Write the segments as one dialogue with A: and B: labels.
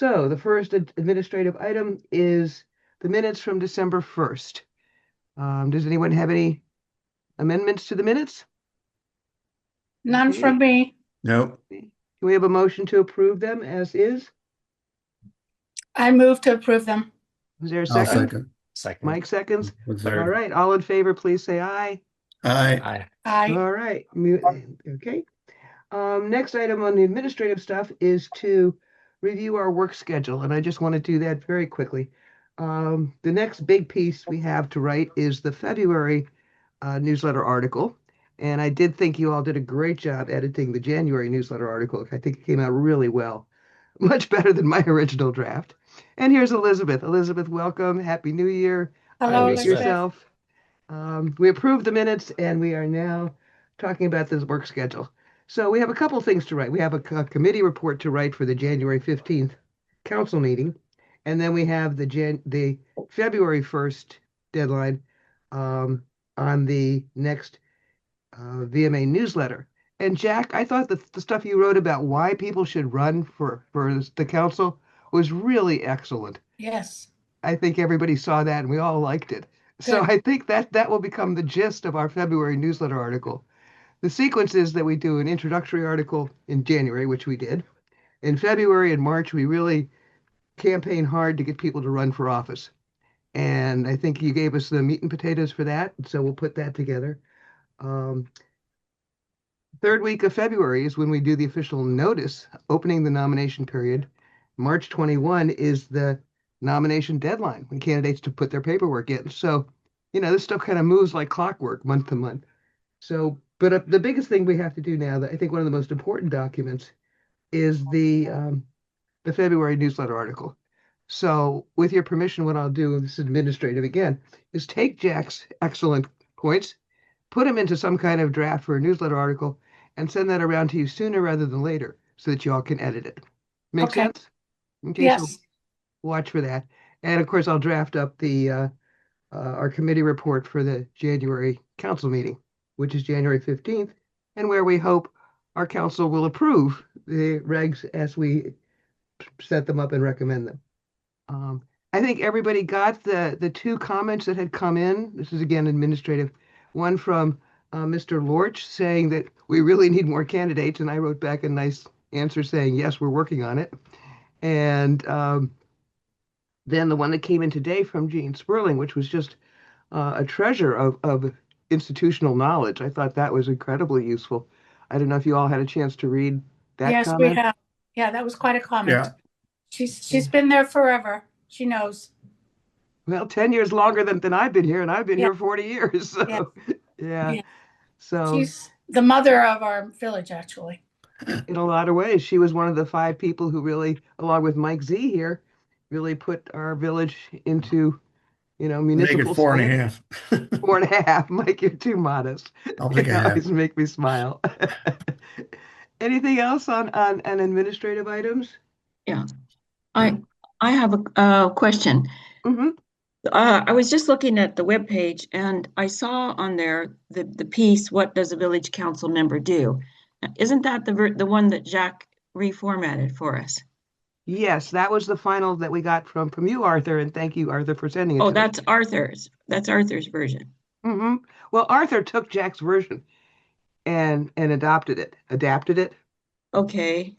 A: So the first administrative item is the minutes from December 1st. Does anyone have any amendments to the minutes?
B: None
A: Okay.
B: from me.
C: Nope.
A: Can we have a motion to approve them as is?
B: I move to approve them.
A: Is there a
C: I'll
A: second?
C: second.
D: Second.
A: Mike seconds. All
D: Third.
A: right, all in favor, please say aye.
C: Aye.
D: Aye.
B: Aye.
A: All right, okay. Next item on the administrative stuff is to review our work schedule, and I just want to do that very quickly. The next big piece we have to write is the February newsletter article, and I did think you all did a great job editing the January newsletter article. I think it came out really well, much better than my original draft. And here's Elizabeth. Elizabeth, welcome. Happy New Year.
B: Hello,
A: Unmute
D: Elizabeth.
A: yourself. We approved the minutes, and we are now talking about this work schedule. So we have a couple things to write. We have a committee report to write for the January 15th council meeting. And then we have the February 1st deadline on the next VMA newsletter. And Jack, I thought the stuff you wrote about why people should run for the council was really excellent.
B: Yes.
A: I think everybody saw that and we all liked it. So
B: Good.
A: I think that will become the gist of our February newsletter article. The sequence is that we do an introductory article in January, which we did. In February and March, we really campaign hard to get people to run for office. And I think you gave us the meat and potatoes for that. So we'll put that together. Third week of February is when we do the official notice opening the nomination period. March 21 is the nomination deadline when candidates to put their paperwork in. So, this stuff kind of moves like clockwork month to month. So, but the biggest thing we have to do now, that I think one of the most important documents, is the February newsletter article. So, with your permission, what I'll do, this is administrative again, is take Jack's excellent points, put them into some kind of draft for a newsletter article, and send that around to you sooner rather than later so that you all can edit it. Make
B: Okay.
A: sense? Okay, so
B: Yes.
A: watch for that. And of course, I'll draft up our committee report for the January council meeting, which is January 15th, and where we hope our council will approve the regs as we set them up and recommend them. I think everybody got the two comments that had come in. This is again administrative. One from Mr. Lorch saying that we really need more candidates, and I wrote back a nice answer saying, yes, we're working on it. And then the one that came in today from Gene Sperling, which was just a treasure of institutional knowledge. I thought that was incredibly useful. I don't know if you all had a chance to read that
B: Yes, we
A: comment.
B: have. Yeah, that was quite a comment.
C: Yeah.
B: She's been there forever. She knows.
A: Well, 10 years longer than I've been here, and I've been
B: Yeah.
A: here 40 years. So,
B: Yeah.
A: yeah.
B: Yeah.
A: So
B: She's the mother of our village, actually.
A: in a lot of ways, she was one of the 5 people who really, along with Mike Z here, really put our village into,
C: Make
A: municipal
C: it 4.5.
A: standards. 4.5. Mike, you're too modest.
C: I'll take
A: You
C: a half.
A: always make me smile. Anything else on administrative items?
E: Yeah, I have a question.
A: Mm-hmm.
E: I was just looking at the webpage and I saw on there the piece, "What does a village council member do?" Isn't that the one that Jack reformatted for us?
A: Yes, that was the final that we got from you, Arthur, and thank you, Arthur, for sending it
E: Oh,
A: to us.
E: that's Arthur's. That's Arthur's version.
A: Mm-hmm. Well, Arthur took Jack's version and adapted it.
E: Okay.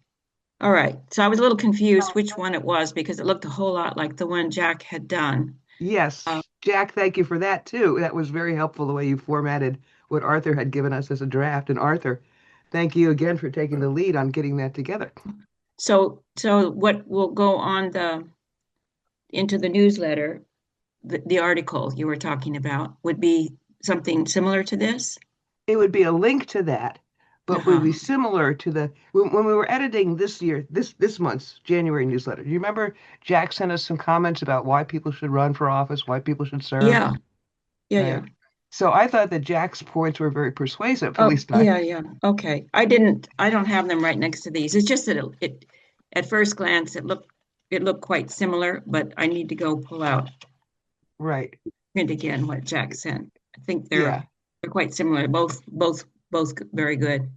E: All right. So I was a little confused which one it was because it looked a whole lot like the one Jack had done.
A: Yes, Jack, thank you for that too. That was very helpful, the way you formatted what Arthur had given us as a draft. And Arthur, thank you again for taking the lead on getting that together.
E: So what will go on into the newsletter, the article you were talking about, would be something similar to this?
A: It would be a link to that, but would be
E: Uh-huh.
A: similar to when we were editing this month's January newsletter. Do you remember Jack sent us some comments about why people should run for office, why people should serve?
E: Yeah. Yeah.
A: Right. So I thought that Jack's points were very persuasive, at
E: Oh,
A: least
E: yeah. Okay. I don't have them right next to these. It's just that it at first glance it looked quite similar, but I need to go pull out
A: Right.
E: print again what Jack sent. I think
A: Yeah.
E: they're quite similar. Both very good.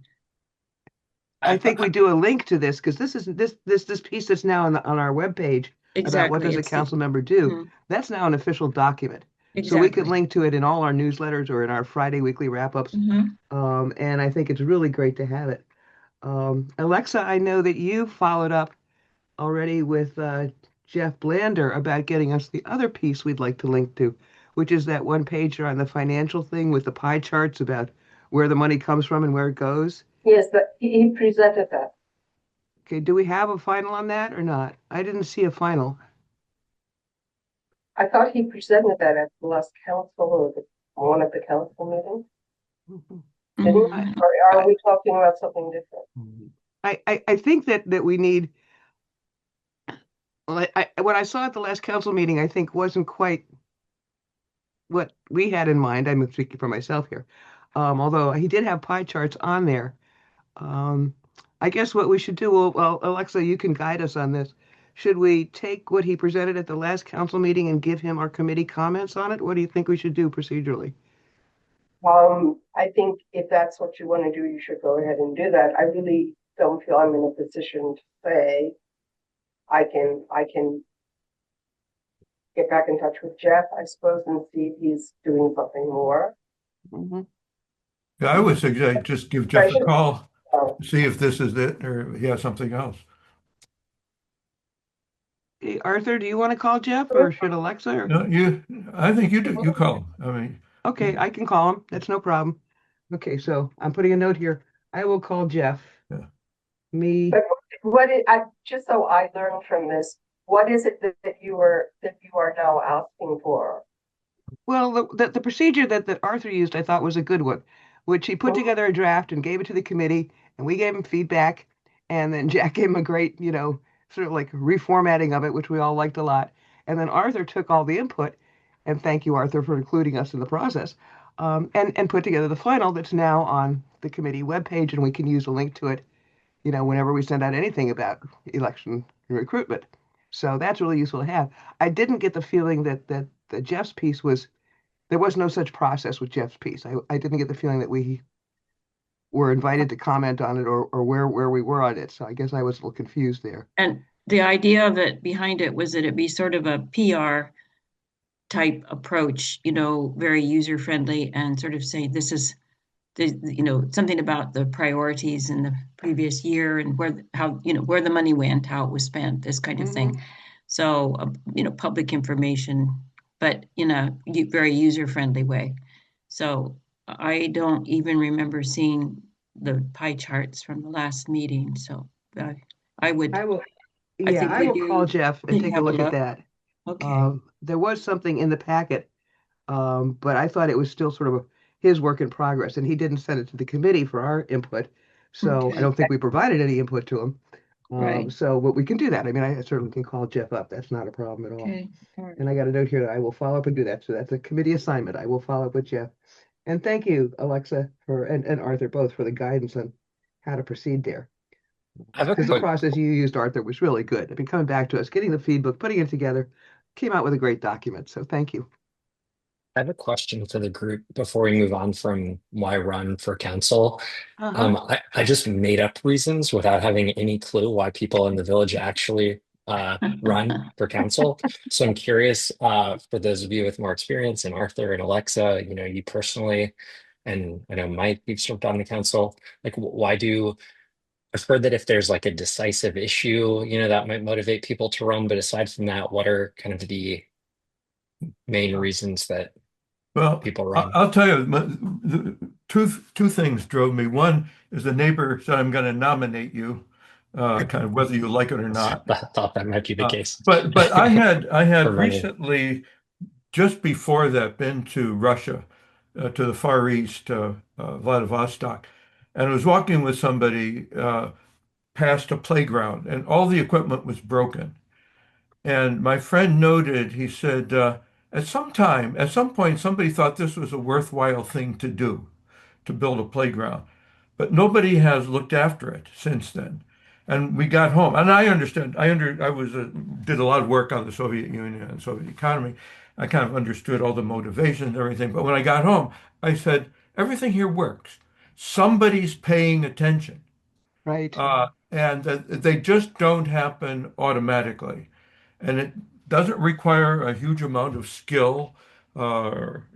A: I think we do a link to this because this piece that's now on our webpage about what
E: Exactly.
A: does a
E: It's the,
A: council member do.
E: mhm,
A: That's now an official document. So we could
E: exactly.
A: link to it in all our newsletters or in our Friday weekly wrap-ups.
E: Mhm.
A: And I think it's really great to have it. Alexa, I know that you followed up already with Jeff Blander about getting us the other piece we'd like to link to, which is that one pager on the financial thing with the pie charts about where the money comes from and where it goes.
C: Yes, but he presented that.
A: Okay, do we have a final on that or not? I didn't see a final.
C: I thought he presented that at the last council or one of the council meetings.
A: Mhm.
C: Didn't he?
E: Mhm.
C: Or are we talking about something different?
A: I think that we need, well, what I saw at the last council meeting, I think wasn't quite what we had in mind. I'm speaking for myself here. Although he did have pie charts on there. Um, I guess what we should do, well, Alexa, you can guide us on this. Should we take what he presented at the last council meeting and give him our committee comments on it? What do you think we should do procedurally?
C: I think if that's what you want to do, you should go ahead and do that. I really don't feel I'm in a position to say I can get back in touch with Jeff, I suppose, and see if he's doing something more.
A: Mhm.
D: Yeah, I would suggest just give
C: I
D: Jeff a
C: should,
D: call,
C: oh,
D: see if this is it or he has something else.
A: Hey, Arthur, do you want to call Jeff or should Alexa?
D: No, I think you do. You call him. I mean,
A: Okay, I can call him. That's no problem. Okay, so I'm putting a note here. I will call Jeff.
D: Yeah.
A: Me.
C: but just so I learned from this, what is it that you are now asking for?
A: Well, the procedure that Arthur used, I thought was a good one, which he put together a draft and gave it to the committee, and we gave him feedback, and then Jack gave him a great, sort of like reformatting of it, which we all liked a lot. And then Arthur took all the input, and thank you, Arthur, for including us in the process, and put together the final that's now on the committee webpage, and we can use a link to it, whenever we send out anything about election recruitment. So that's really useful to have. I didn't get the feeling that the Jeff's piece was there was no such process with Jeff's piece. I didn't get the feeling that we were invited to comment on it or where we were on it. So I guess I was a little confused there.
E: And the idea of it behind it was that it be sort of a PR type approach, very user friendly and sort of say this is something about the priorities in the previous year and where the money went, how it was spent, this kind of thing. So, public information, but in a very user-friendly way. So I don't even remember seeing the pie charts from the last meeting. So I would,
A: I will,
E: I
A: yeah,
E: think
A: I
E: we
A: will call
E: do
A: Jeff and take a
E: have a
A: look at
E: look.
A: that.
E: Okay.
A: There was something in the packet, but I thought it was still sort of his work in progress, and he didn't send it to the committee for our input. So I
E: Okay.
A: don't think we provided any input to him.
E: Right.
A: But we can do that. I mean, I certainly can call Jeff up. That's not a problem at all.
E: Okay. All right.
A: And I got a note here that I will follow up and do that. So that's a committee assignment. I will follow up with Jeff. And thank you, Alexa, and Arthur both for the guidance on how to proceed there.
F: I have a
A: Because the
F: quick,
A: process you used, Arthur, was really good. I mean, coming back to us, getting the feedback, putting it together, came out with a great document. So thank you.
F: I have a question for the group before we move on from why run for council.
A: Uh-huh.
F: I just made up reasons without having any clue why people in the village actually run for council. So I'm curious, for those of you with more experience, and Arthur and Alexa, you personally, and I know Mike, you've served on the council. Like, why do I've heard that if there's like a decisive issue, that might motivate people to run. But aside from that, what are kind of the main reasons that
D: well,
F: people run?
D: I'll tell you, the two things drove me. One is the neighbor said, "I'm going to nominate you," kind of whether you like it or not.
F: I thought that might be the case.
D: But I had
F: For running.
D: recently, just before that, been to Russia, to the Far East, Vladivostok, and I was walking with somebody past a playground, and all the equipment was broken. And my friend noted, he said, at some point, somebody thought this was a worthwhile thing to do, to build a playground. But nobody has looked after it since then. And we got home, and I understand. I was did a lot of work on the Soviet Union and Soviet economy. I kind of understood all the motivations and everything. But when I got home, I said, everything here works. Somebody's paying attention.
A: Right.
D: And that they just don't happen automatically. And it doesn't require a huge amount of skill or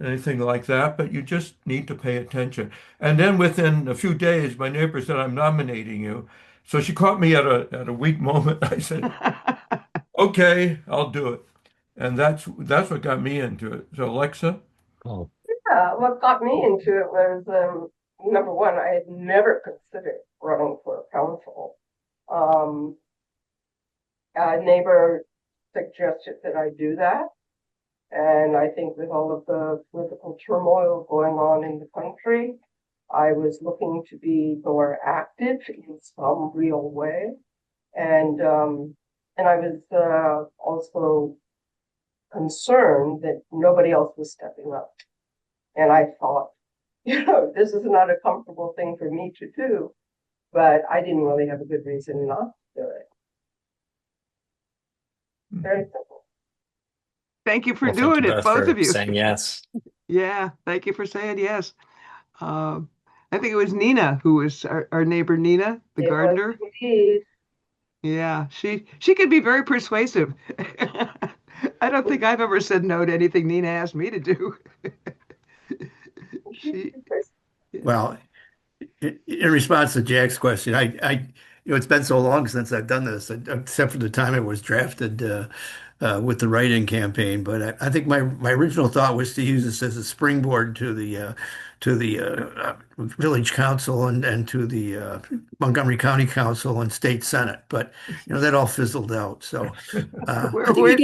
D: anything like that, but you just need to pay attention. And then within a few days, my neighbor said, I'm nominating you. So she caught me at a weak moment. I said, okay, I'll do it. And that's what got me into it. So Alexa,
F: Oh,
C: What got me into it was, number one, I had never considered running for council. Um, a neighbor suggested that I do that. And I think with all of the political turmoil going on in the country, I was looking to be more active in some real way. And I was also concerned that nobody else was stepping up. And I thought, this is not a comfortable thing for me to do, but I didn't really have a good reason not to do it. Very simple.
A: Thank you for
F: well, thank
A: doing
F: you
A: it,
F: both
A: both
F: for
A: of you.
F: saying yes.
A: Yeah, thank you for saying yes. I think it was Nina who was our neighbor Nina, the
C: It was
A: gardener.
C: indeed.
A: Yeah, she can be very persuasive. I don't think I've ever said no to anything Nina asked me to do. She,
G: Well, in response to Jack's question, it's been so long since I've done this, except for the time it was drafted with the write-in campaign. But I think my original thought was to use this as a springboard to the village council and to the Montgomery County Council and state senate. But that all fizzled out. So I think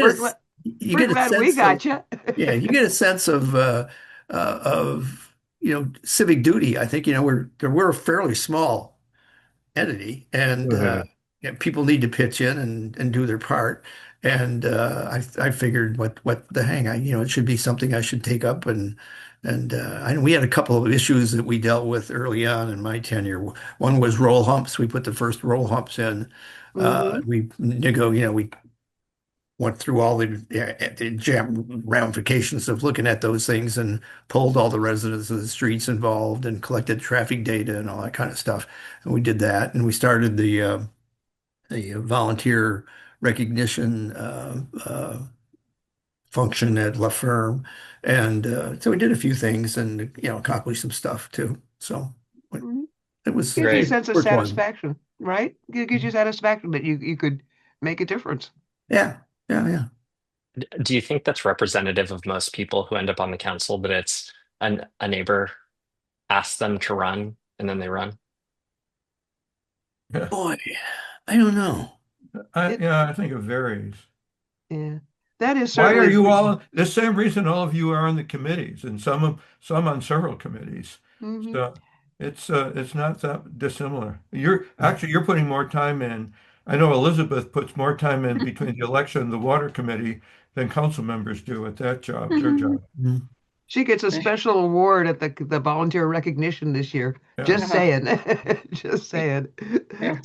G: you
A: we're
G: get a
A: glad we
G: sense of
A: got you.
G: yeah, you get a sense of civic duty. I think we're a fairly small entity, and
D: Mhm.
G: people need to pitch in and do their part. And I figured what the hang, it should be something I should take up, and we had a couple of issues that we dealt with early on in my tenure. One was roll humps. We put the first roll humps in.
A: Mhm.
G: We went through all the ramifications of looking at those things and polled all the residents of the streets involved and collected traffic data and all that kind of stuff. And we did that, and we started the volunteer recognition function at La Ferme, and so we did a few things and accomplished some stuff too. So
A: Mhm.
G: it was
A: Gives you a
F: Great.
A: sense of
G: worthwhile.
A: satisfaction, right? It gives you satisfaction that you could make a difference.
G: Yeah, yeah, yeah.
F: Do you think that's representative of most people who end up on the council, that it's a neighbor asks them to run and then they run?
D: Yeah.
G: Boy, I don't know.
D: I think it varies.
A: Yeah, that is
D: Why are
A: certainly.
D: you all the same reason all of you are on the committees and some on several committees?
A: Mhm.
D: So it's not that dissimilar. You're putting more time in. I know Elizabeth puts more time in between the election and the water committee than council members do at that job, their job.
G: Mhm.
A: She gets a special award at the volunteer recognition this year.
D: Yeah.
A: Just saying, just saying.
E: Yeah.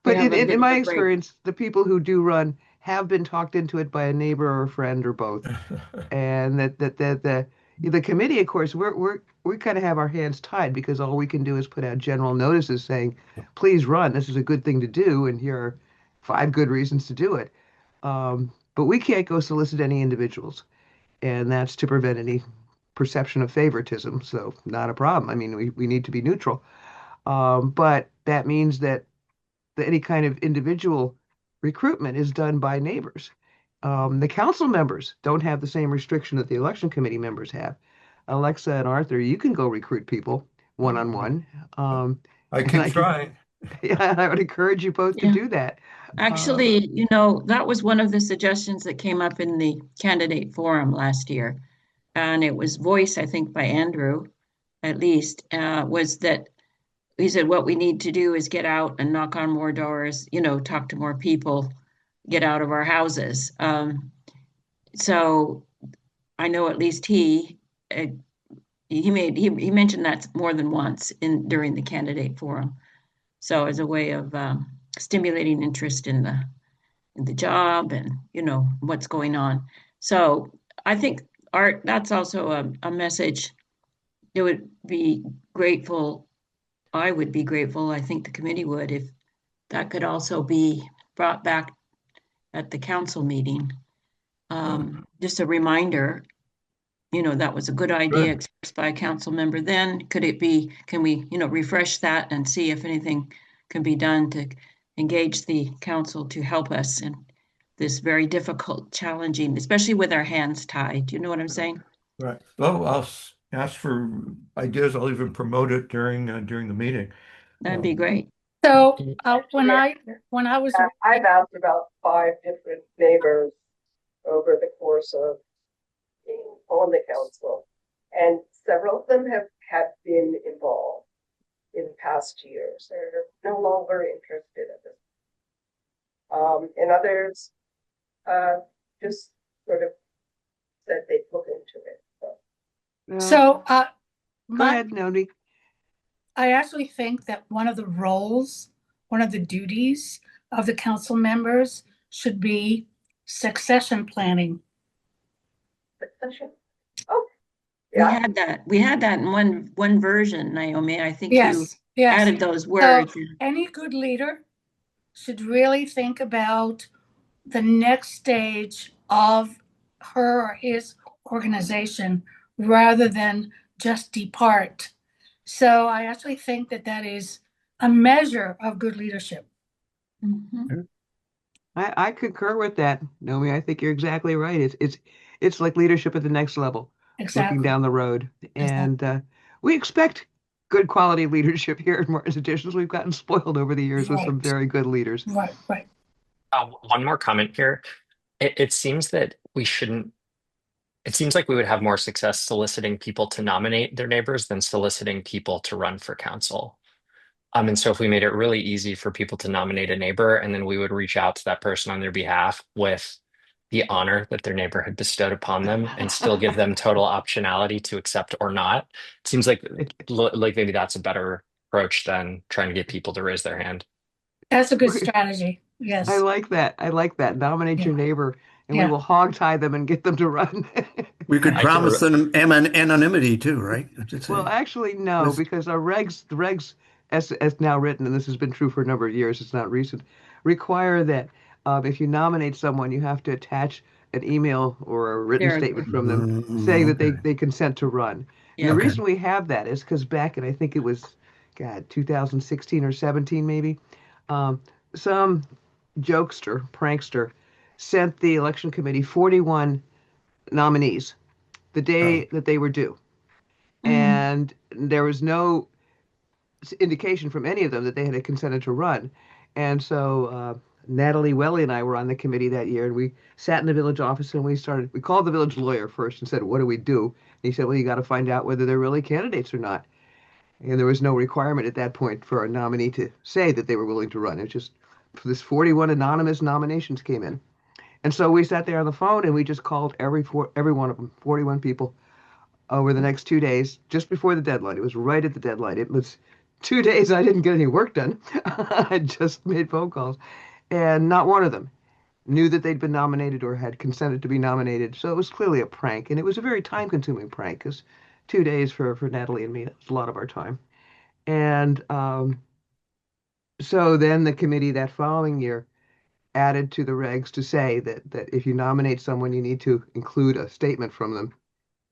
E: We
A: But
E: have a
A: in
E: bit of
A: my
E: a break.
A: experience, the people who do run have been talked into it by a neighbor or a friend or both. And the committee, of course, we kind of have our hands tied because all we can do is put out general notices saying, please run. This is a good thing to do, and here are 5 good reasons to do it. But we can't go solicit any individuals, and that's to prevent any perception of favoritism. So not a problem. I mean, we need to be neutral. But that means that any kind of individual recruitment is done by neighbors. The council members don't have the same restriction that the election committee members have. Alexa and Arthur, you can go recruit people one on one.
D: I
A: And
D: keep trying.
A: yeah, I would encourage you both to
E: Yeah.
A: do that.
E: Actually, that was one of the suggestions that came up in the candidate forum last year. And it was voiced, I think, by Andrew, at least, was that he said what we need to do is get out and knock on more doors, talk to more people, get out of our houses. So I know at least uh, he mentioned that more than once during the candidate forum. So as a way of stimulating interest in the job and what's going on. So I think Art, that's also a message. It would be grateful I would be grateful, I think the committee would, if that could also be brought back at the council meeting. Just a reminder, that was a good idea expressed by a council member then. Can we, refresh that and see if anything can be done to engage the council to help us in this very difficult, challenging, especially with our hands tied. Do you know what I'm saying?
D: Right. Well, I'll ask for ideas. I'll even promote it during the meeting.
E: That'd be great.
B: So when
C: Yeah.
B: I was
C: I've asked about 5 different neighbors over the course of being on the council, and several of them have been involved in past years. They're no longer interested in this. And others just sort of said they'd look into it.
B: so
A: Go ahead, Noni.
B: I actually think that one of the duties of the council members should be succession planning.
C: Succession. Oh,
E: We
C: yeah.
E: had that in one version, Naomi. I think you
B: Yes.
E: added those words.
B: So any good leader should really think about the next stage of her or his organization rather than just depart. So I actually think that is a measure of good leadership.
E: Mhm.
A: I concur with that, Nomi. I think you're exactly right. It's like leadership at the next level,
B: Exactly.
A: looking down the road. And we expect good quality leadership here at Martin's Additions. We've gotten spoiled over the years with some
B: Right.
A: very good leaders.
B: Right.
F: One more comment here. It seems that we shouldn't. It seems like we would have more success soliciting people to nominate their neighbors than soliciting people to run for council. And so if we made it really easy for people to nominate a neighbor, and then we would reach out to that person on their behalf with the honor that their neighbor had bestowed upon them and still give them total optionality to accept or not. It seems like maybe that's a better approach than trying to get people to raise their hand.
B: That's a good strategy. Yes.
A: I like that. I like that. Nominate your neighbor, and we
B: Yeah.
A: will hogtie them and get them to run.
G: We could
F: I can
G: promise them anonymity too, right?
A: Well, actually, no,
G: This-
A: because the regs, as now written, and this has been true for a number of years, it's not recent, require that if you nominate someone, you have to attach an email or a written
E: There.
A: statement from them saying that
G: Okay.
A: they consent to run. And
E: Yeah.
A: the
G: Okay.
A: reason we have that is because back in, I think it was, God, 2016 or 17 maybe, um, some jokester, prankster, sent the election committee 41 nominees the day
G: Oh.
A: that they were due.
E: Mm.
A: And there was no indication from any of them that they had consented to run. And so Natalie Welly and I were on the committee that year, and we sat in the village office and we called the village lawyer first and said, what do we do? And he said, well, you got to find out whether they're really candidates or not. And there was no requirement at that point for a nominee to say that they were willing to run. It's just this 41 anonymous nominations came in. And so we sat there on the phone and we just called every one of them, 41 people, over the next 2 days, just before the deadline. It was right at the deadline. It was 2 days I didn't get any work done. I just made phone calls, and not one of them knew that they'd been nominated or had consented to be nominated. So it was clearly a prank, and it was a very time-consuming prank because 2 days for Natalie and me, that was a lot of our time. And so then the committee that following year added to the regs to say that if you nominate someone, you need to include a statement from them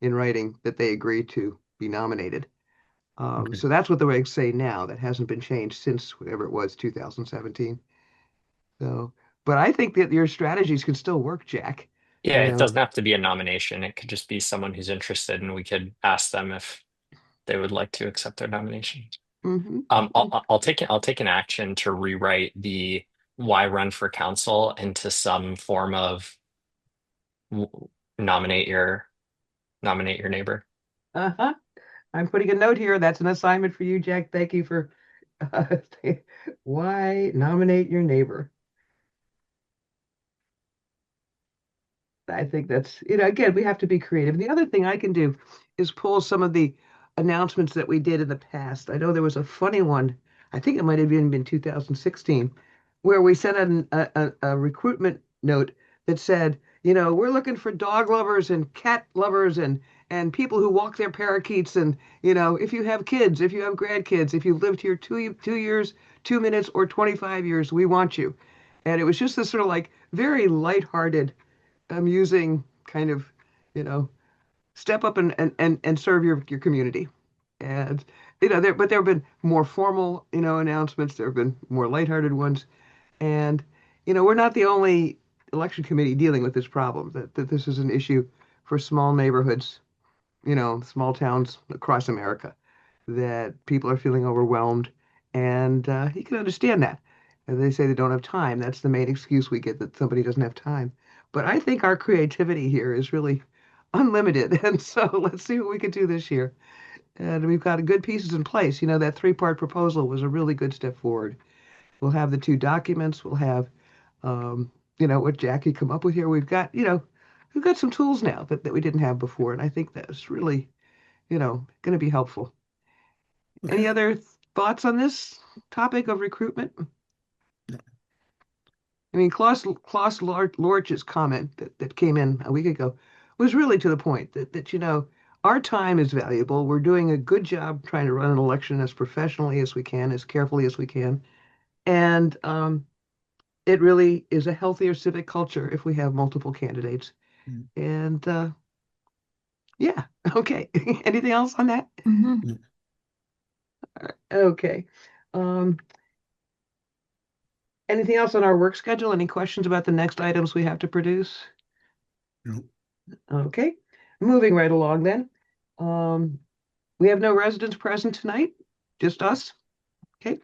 A: in writing that they agree to be nominated.
G: Okay.
A: So that's what the regs say now. That hasn't been changed since whatever it was, 2017. So, but I think that your strategies can still work, Jack.
F: Yeah,
A: You
F: it
A: know,
F: doesn't have to be a nomination. It could just be someone who's interested, and we could ask them if they would like to accept their nomination.
A: mhm.
F: I'll take an action to rewrite the why run for council into some form of w- nominate your neighbor.
A: Uh-huh. I'm putting a note here. That's an assignment for you, Jack. Thank you for uh, why nominate your neighbor. I think that's, again, we have to be creative. The other thing I can do is pull some of the announcements that we did in the past. I know there was a funny one, I think it might have even been 2016, where we sent a recruitment note that said, we're looking for dog lovers and cat lovers and people who walk their parakeets. And, if you have kids, if you have grandkids, if you've lived here 2 years, 2 minutes, or 25 years, we want you. And it was just this sort of like very lighthearted, amusing kind of, you know, step up and serve your community. And, there have been more formal, announcements. There have been more lighthearted ones. And, we're not the only election committee dealing with this problem, that this is an issue for small neighborhoods, small towns across America, that people are feeling overwhelmed. And you can understand that. And they say they don't have time. That's the main excuse we get, that somebody doesn't have time. But I think our creativity here is really unlimited. And so let's see what we can do this year. And we've got good pieces in place. That three-part proposal was a really good step forward. We'll have the two documents. We'll have, what Jackie come up with here. We've got some tools now that we didn't have before. And I think that's really, going to be helpful. Any
G: Okay.
A: other thoughts on this topic of recruitment? I mean, Klaus Lorch's comment that came in a week ago was really to the point that our time is valuable. We're doing a good job trying to run an election as professionally as we can, as carefully as we can. And it really is a healthier civic culture if we have multiple candidates.
G: Mm.
A: And yeah, okay. Anything else on that?
E: Mhm.
A: Okay. Um, Anything else on our work schedule? Any questions about the next items we have to produce?
G: No.
A: Okay, moving right along then. We have no residents present tonight, just us. Okay.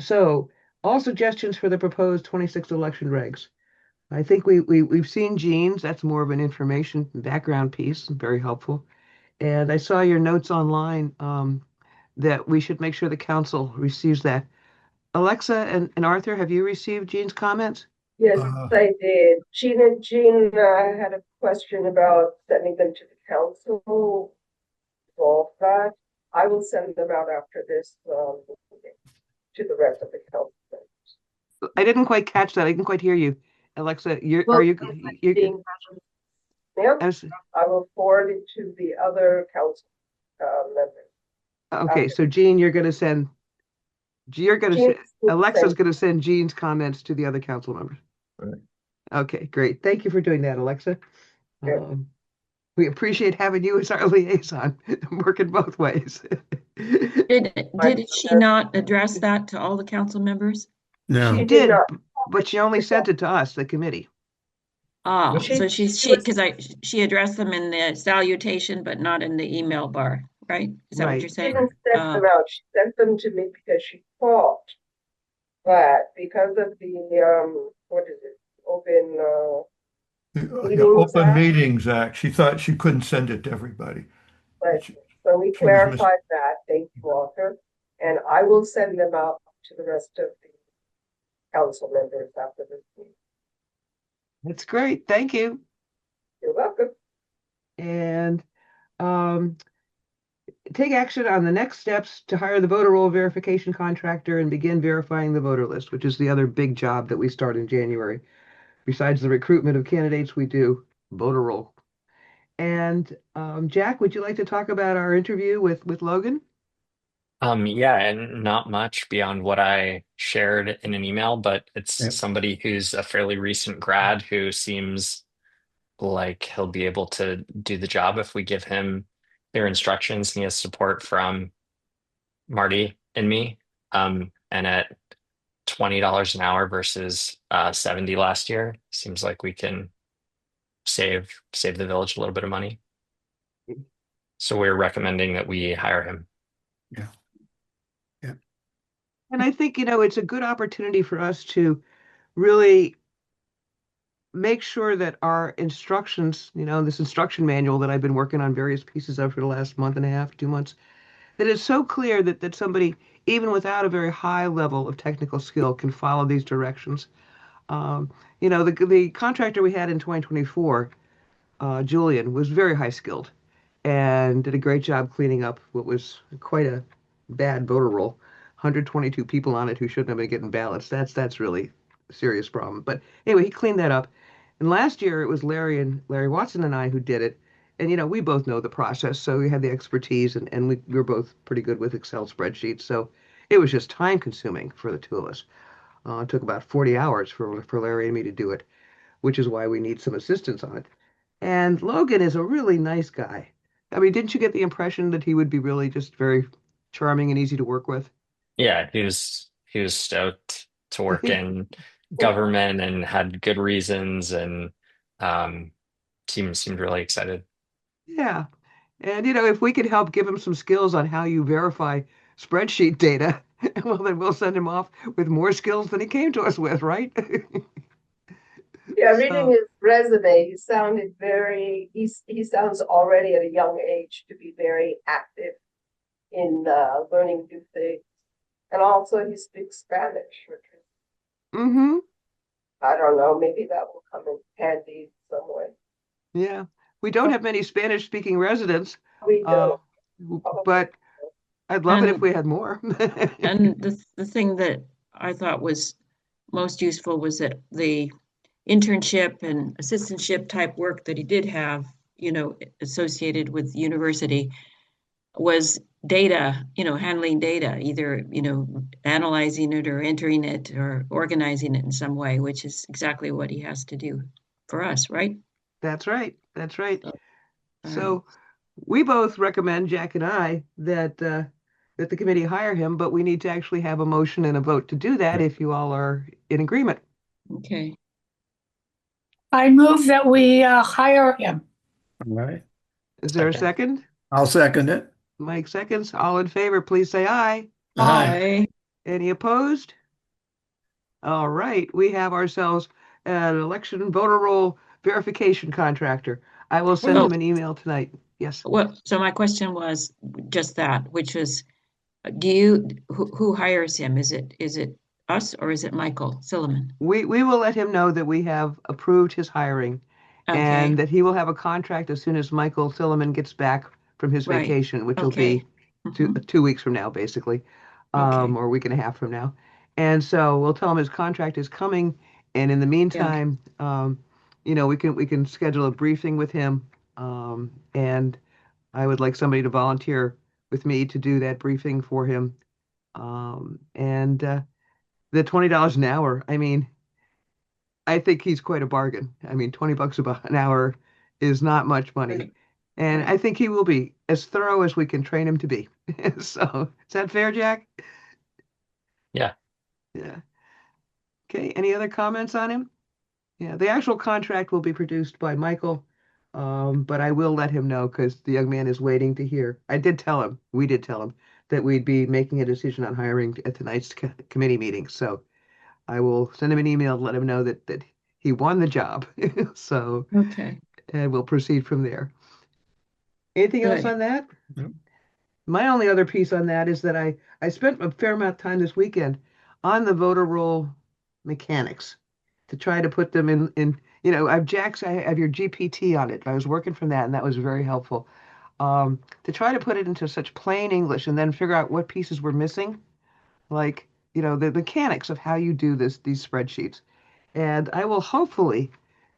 A: So all suggestions for the proposed 26 election regs. I think we've seen Jean's. That's more of an information background piece, very helpful. And I saw your notes online that we should make sure the council receives that. Alexa and Arthur, have you received Jean's comments?
C: Yes,
D: Uh,
C: I did. Jean had a question about sending them to the council. Resolve that. I will send them out after this, to the rest of the council.
A: I didn't quite catch that. I didn't quite hear you. Alexa,
C: Well,
A: are you,
C: Being- Yep,
A: I was-
C: I will forward it to the other council, members.
A: okay, so Jean, you're going to send,
C: Jean will
A: Alexa's
C: send-
A: going to send Jean's comments to the other council members.
D: Right.
A: Okay, great. Thank you for doing that, Alexa.
C: Yeah.
A: We appreciate having you as our liaison, working both ways.
E: Did she not address that to all the council members?
G: No.
A: She
C: did
A: did,
C: not.
A: but she only sent it to us, the committee.
E: Ah,
C: She-
E: so
C: she
E: she
C: was-
E: because she addressed them in the salutation, but not in the email bar, right? Is that what
A: Right.
E: you're
C: She
E: saying?
C: didn't send them out. She sent them to me because she thought that because of the, what is it, open,
D: the
C: Meetings
D: Open
C: Act?
D: Meetings Act, she thought she couldn't send it to everybody.
C: but,
D: She-
C: so we
D: she was
C: clarified that. Thank you, Walter. And I will send them out to the rest of the council members after this meeting.
A: That's great. Thank you.
C: You're welcome.
A: And um, take action on the next steps to hire the voter roll verification contractor and begin verifying the voter list, which is the other big job that we start in January. Besides the recruitment of candidates, we do voter roll. And Jack, would you like to talk about our interview with Logan?
F: Yeah, and not much beyond what I shared in an email, but it's
G: Yep.
F: somebody who's a fairly recent grad who seems like he'll be able to do the job if we give him their instructions. He has support from Marty and me. And at $20 an hour versus 70 last year, seems like we can save the village a little bit of money. So we're recommending that we hire him.
A: And I think, it's a good opportunity for us to really make sure that our instructions, this instruction manual that I've been working on various pieces of for the last month and a half, 2 months, that it's so clear that somebody, even without a very high level of technical skill, can follow these directions. The contractor we had in 2024, Julian, was very high skilled and did a great job cleaning up what was quite a bad voter roll. 122 people on it who shouldn't have been getting ballots. That's really a serious problem. But anyway, he cleaned that up. And last year it was Larry Watson and I who did it. And, we both know the process, so we had the expertise and we were both pretty good with Excel spreadsheets. So it was just time consuming for the two of us. It took about 40 hours for Larry and me to do it, which is why we need some assistance on it. And Logan is a really nice guy. I mean, didn't you get the impression that he would be really just very charming and easy to work with?
F: Yeah, he was stoked to work in government and had good reasons and um seemed really excited.
A: Yeah. And, if we could help give him some skills on how you verify spreadsheet data, well, then we'll send him off with more skills than he came to us with, right?
C: Yeah, reading
A: So,
C: his resume, he sounds already at a young age to be very active in learning new things. And also he speaks Spanish, which is,
A: mm-hmm.
C: I don't know, maybe that will come in handy some way.
A: Yeah. We don't have many Spanish speaking residents,
C: We
A: uh,
C: don't. Probably.
A: but I'd love it if
E: And
A: we had more.
E: and the thing that I thought was most useful was that the internship and assistantship type work that he did have, associated with university was data, handling data, either, analyzing it or entering it or organizing it in some way, which is exactly what he has to do for us, right?
A: That's right. That's right.
E: So, um,
A: So we both recommend, Jack and I, that the committee hire him, but we need to actually have a motion and a vote to do that if you all are in agreement.
E: okay.
B: I move that we hire him.
G: All right.
A: Is there a
F: Second.
A: second?
G: I'll second it.
A: Mike seconds. All in favor, please say aye.
G: Aye.
A: Any opposed? All right, we have ourselves an election voter roll verification contractor. I will send
E: Well,
A: him an email tonight. Yes.
E: well, so my question was just that, which was, who hires him? Is it us or is it Michael Silliman?
A: We will let him know that we have approved his hiring
E: Okay,
A: and that he will have a contract as soon as Michael Silliman gets back from his
E: right.
A: vacation, which will
E: Okay.
A: be two,
E: Mhm.
A: 2 weeks from now, basically,
E: Okay.
A: or a week and a half from now. And so we'll tell him his contract is coming. And in the
E: Yeah.
A: meantime, we can schedule a briefing with him. And I would like somebody to volunteer with me to do that briefing for him. And the $20 an hour, I mean, I think he's quite a bargain. I mean, 20 bucks about an hour is not much money.
E: Right.
A: And
E: Right.
A: I think he will be as thorough as we can train him to be. So, is that fair, Jack?
F: Yeah.
A: Yeah. Okay. Any other comments on him? Yeah. The actual contract will be produced by Michael. But I will let him know because the young man is waiting to hear. We did tell him that we'd be making a decision on hiring at tonight's committee meeting. So I will send him an email to let him know that he won the job. So,
E: Okay.
A: and we'll proceed from there. Anything else
E: Good.
A: on that?
G: No.
A: My only other piece on that is that I spent a fair amount of time this weekend on the voter roll mechanics to try to put them in I have your GPT on it. I was working from that and that was very helpful. To try to put it into such plain English and then figure out what pieces were missing, like, the mechanics of how you do these spreadsheets. And I will hopefully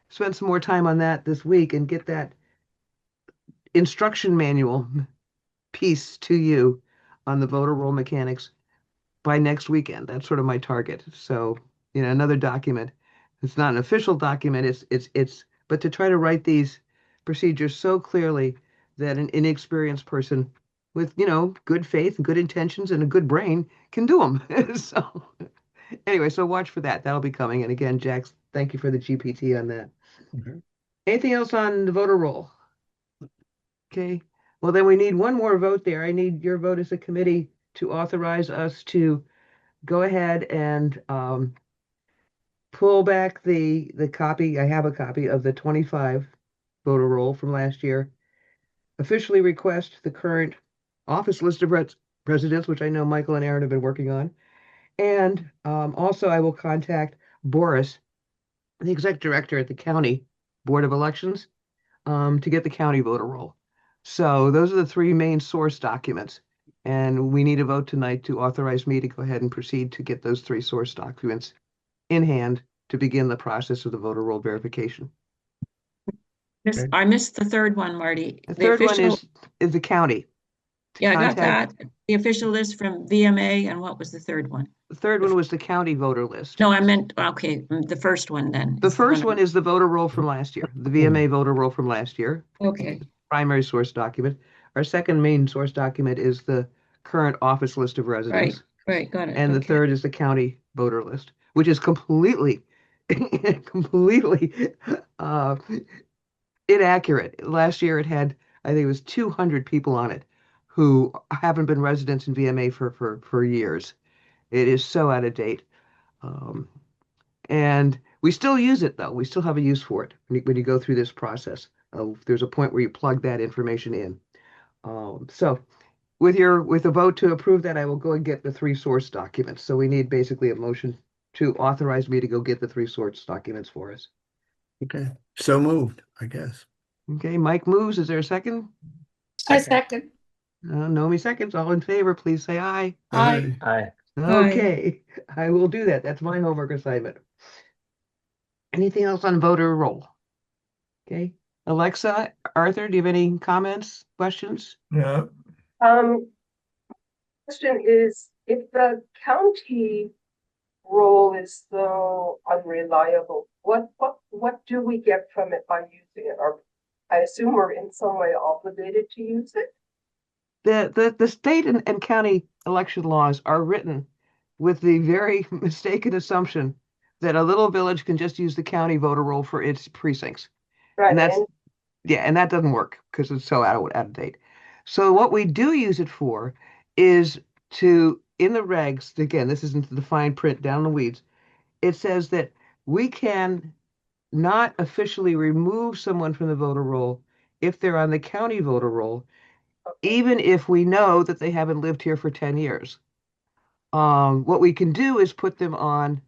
A: spend some more time on that this week and get that instruction manual piece to you on the voter roll mechanics by next weekend. That's sort of my target. So, another document. It's not an official document. But to try to write these procedures so clearly that an inexperienced person with, good faith and good intentions and a good brain can do them. So anyway, so watch for that. That'll be coming. And again, Jax, thank you for the GPT on that.
G: Mhm.
A: Anything else on the voter roll? Okay. Well, then we need one more vote there. I need your vote as a committee to authorize us to go ahead and pull back the copy. I have a copy of the 25 voter roll from last year. Officially request the current office list of presidents, which I know Michael and Aaron have been working on. And also, I will contact Boris, the exec director at the county board of elections, to get the county voter roll. So those are the three main source documents. And we need a vote tonight to authorize me to go ahead and proceed to get those three source documents in hand to begin the process of the voter roll verification.
E: I missed the third one, Marty.
A: The
E: The
A: third one
E: official,
A: is the county.
E: yeah, I got
A: Contact.
E: that. The official list from VMA, and what was the third one?
A: The third one was the county voter list.
E: No, I meant, okay, the first one then.
A: The
E: is
A: first
E: one
A: one is the voter roll from last year, the VMA voter roll from last year.
E: Okay,
A: Primary source document. Our second main source document is the current office list of residents.
E: right, got it.
A: And the
E: Okay.
A: third is the county voter list, which is completely, completely inaccurate. Last year it had, I think it was 200 people on it who haven't been residents in VMA for years. It is so out of date. Um, and we still use it though. We still have a use for it when you go through this process. There's a point where you plug that information in. So with a vote to approve that, I will go and get the three source documents. So we need basically a motion to authorize me to go get the three source documents for us.
G: Okay, so moved, I guess.
A: Okay, Mike moves. Is there a second?
B: I second.
A: Naomi seconds. All in favor, please say aye.
B: Aye.
F: Aye.
A: Okay, I will do that. That's my homework assignment. Anything else on voter roll? Okay, Alexa, Arthur, do you have any comments, questions?
D: Yeah,
C: Um, question is, if the county role is so unreliable, what do we get from it by using it? Or I assume we're in some way obligated to use it?
A: The state and county election laws are written with the very mistaken assumption that a little village can just use the county voter roll for its precincts.
C: Right,
A: And that's,
C: and
A: yeah, and that doesn't work because it's so out of date. So what we do use it for is to, in the regs, again, this isn't the fine print down in the weeds, it says that we can not officially remove someone from the voter roll if they're on the county voter roll, even if we know that they haven't lived here for 10 years. What we can do is put them on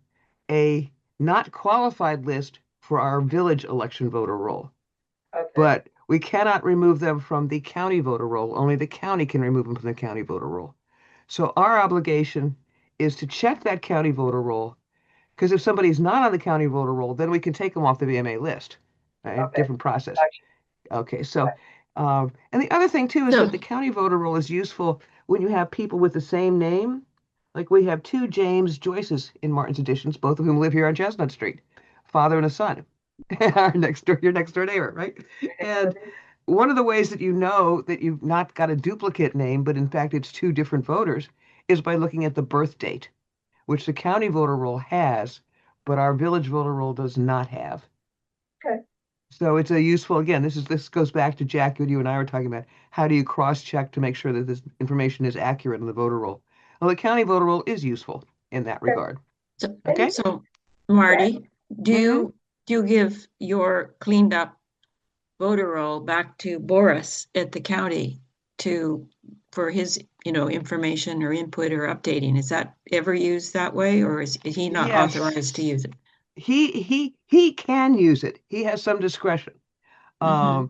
A: a not qualified list for our village election voter roll.
C: okay,
A: But we cannot remove them from the county voter roll. Only the county can remove them from the county voter roll. So our obligation is to check that county voter roll, because if somebody's not on the county voter roll, then we can take them off the VMA list. Right?
C: Okay.
A: Different process.
C: Gotcha.
A: Okay, so, and the other thing too is
E: So-
A: that the county voter roll is useful when you have people with the same name. Like we have two James Joyces in Martin's Editions, both of whom live here on Chestnut Street, father and a son. Our your next door neighbor, right? And one of the ways that you know that you've not got a duplicate name, but in fact it's two different voters, is by looking at the birth date, which the county voter roll has, but our village voter roll does not have.
C: Okay.
A: So it's a useful, again, this goes back to Jack, what you and I were talking about. How do you cross-check to make sure that this information is accurate in the voter roll? Well, the county voter roll is useful in that regard.
E: So,
A: Okay.
E: so Marty, do
A: Mhm.
E: you give your cleaned up voter roll back to Boris at the county for his, information or input or updating? Is that ever used that way, or is he not
A: Yes.
E: authorized to use it?
A: He can use it. He has some discretion.
E: Mhm.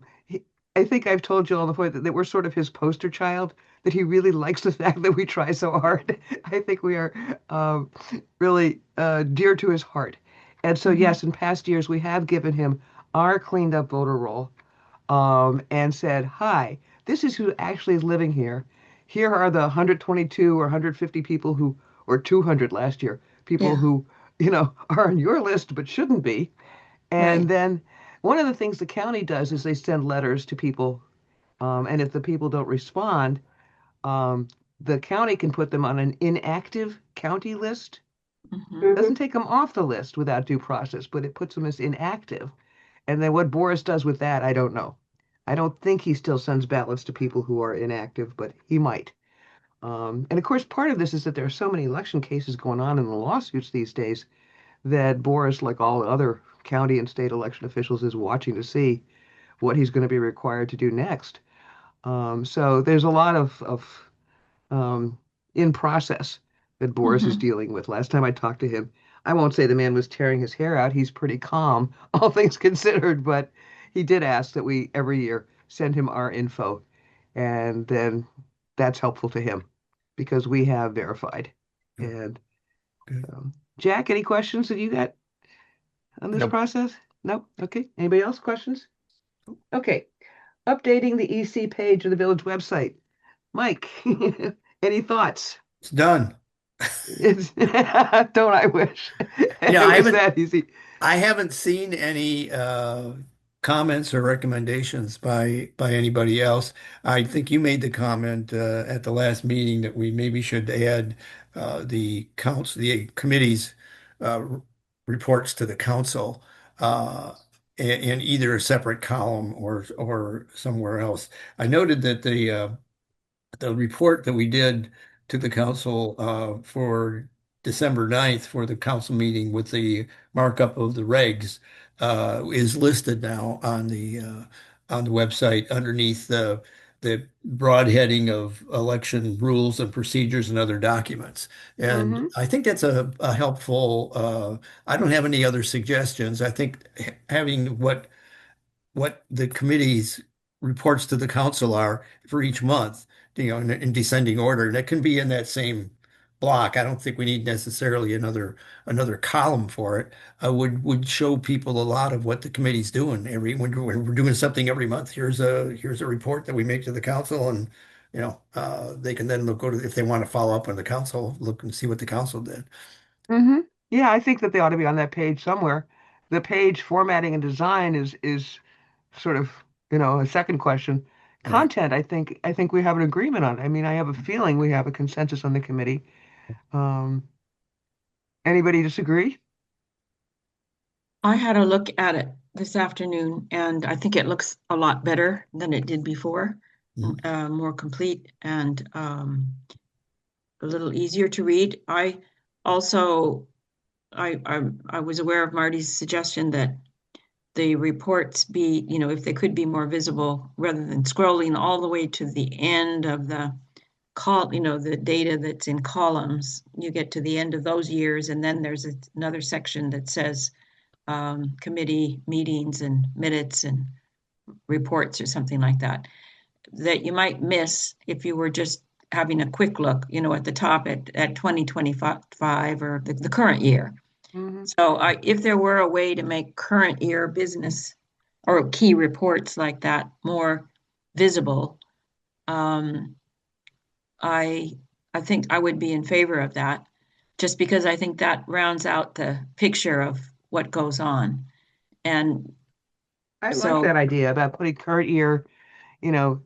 A: I think I've told you all the point that we're sort of his poster child, that he really likes the fact that we try so hard. I think we are really dear to his heart. And so, yes, in past years, we have given him our cleaned up voter roll and said, hi, this is who actually is living here. Here are the 122 or 150 people who, or 200 last year, people
E: Yeah.
A: who, are on your list but shouldn't be. And
E: Right.
A: then one of the things the county does is they send letters to people. And if the people don't respond, the county can put them on an inactive county list.
E: Mhm.
C: Mhm.
A: Doesn't take them off the list without due process, but it puts them as inactive. And then what Boris does with that, I don't know. I don't think he still sends ballots to people who are inactive, but he might. And of course, part of this is that there are so many election cases going on in the lawsuits these days that Boris, like all other county and state election officials, is watching to see what he's going to be required to do next. So there's a lot of in process that Boris is
E: Mhm.
A: dealing with. Last time I talked to him, I won't say the man was tearing his hair out. He's pretty calm, all things considered, but he did ask that we every year send him our info, and then that's helpful to him because we have verified.
G: Yeah.
A: And
G: Good.
A: Jack, any questions that you got on this
F: Nope.
A: process? Nope. Okay. Anybody else questions? Okay, updating the EC page of the village website. Mike, any thoughts?
G: It's done.
A: It's, don't I wish
G: Yeah,
A: it was that easy.
G: I haven't seen any comments or recommendations by anybody else. I think you made the comment at the last meeting that we maybe should add the committee's uh, reports to the council in either a separate column or somewhere else. I noted that the report that we did to the council for December 9th for the council meeting with the markup of the regs is listed now on the website underneath the broad heading of election rules and procedures and other documents. And
A: Hmm.
G: I think that's a helpful, I don't have any other suggestions. I think having what the committee's reports to the council are for each month, in descending order. And it can be in that same block. I don't think we need necessarily another column for it. Would show people a lot of what the committee's doing when we're doing something every month. Here's a report that we make to the council, and they can then go to if they want to follow up on the council, look and see what the council did.
A: Hmm. Yeah, I think that they ought to be on that page somewhere. The page formatting and design is sort of, a second question.
G: Right.
A: Content, I think we have an agreement on. I mean, I have a feeling we have a consensus on the committee. Um, Anybody disagree?
E: I had a look at it this afternoon, and I think it looks a lot better than it did before,
G: Mhm.
E: more complete and a little easier to read. I also I was aware of Marty's suggestion that the reports be, if they could be more visible rather than scrolling all the way to the end of the the data that's in columns. You get to the end of those years, and then there's another section that says committee meetings and minutes and reports or something like that, that you might miss if you were just having a quick look, at the top at 2025 or the current year.
A: Hmm.
E: So if there were a way to make current year business or key reports like that more visible, um, I I think I would be in favor of that, just because I think that rounds out the picture of what goes on. And
A: I like
E: so,
A: that idea about putting current year, you know,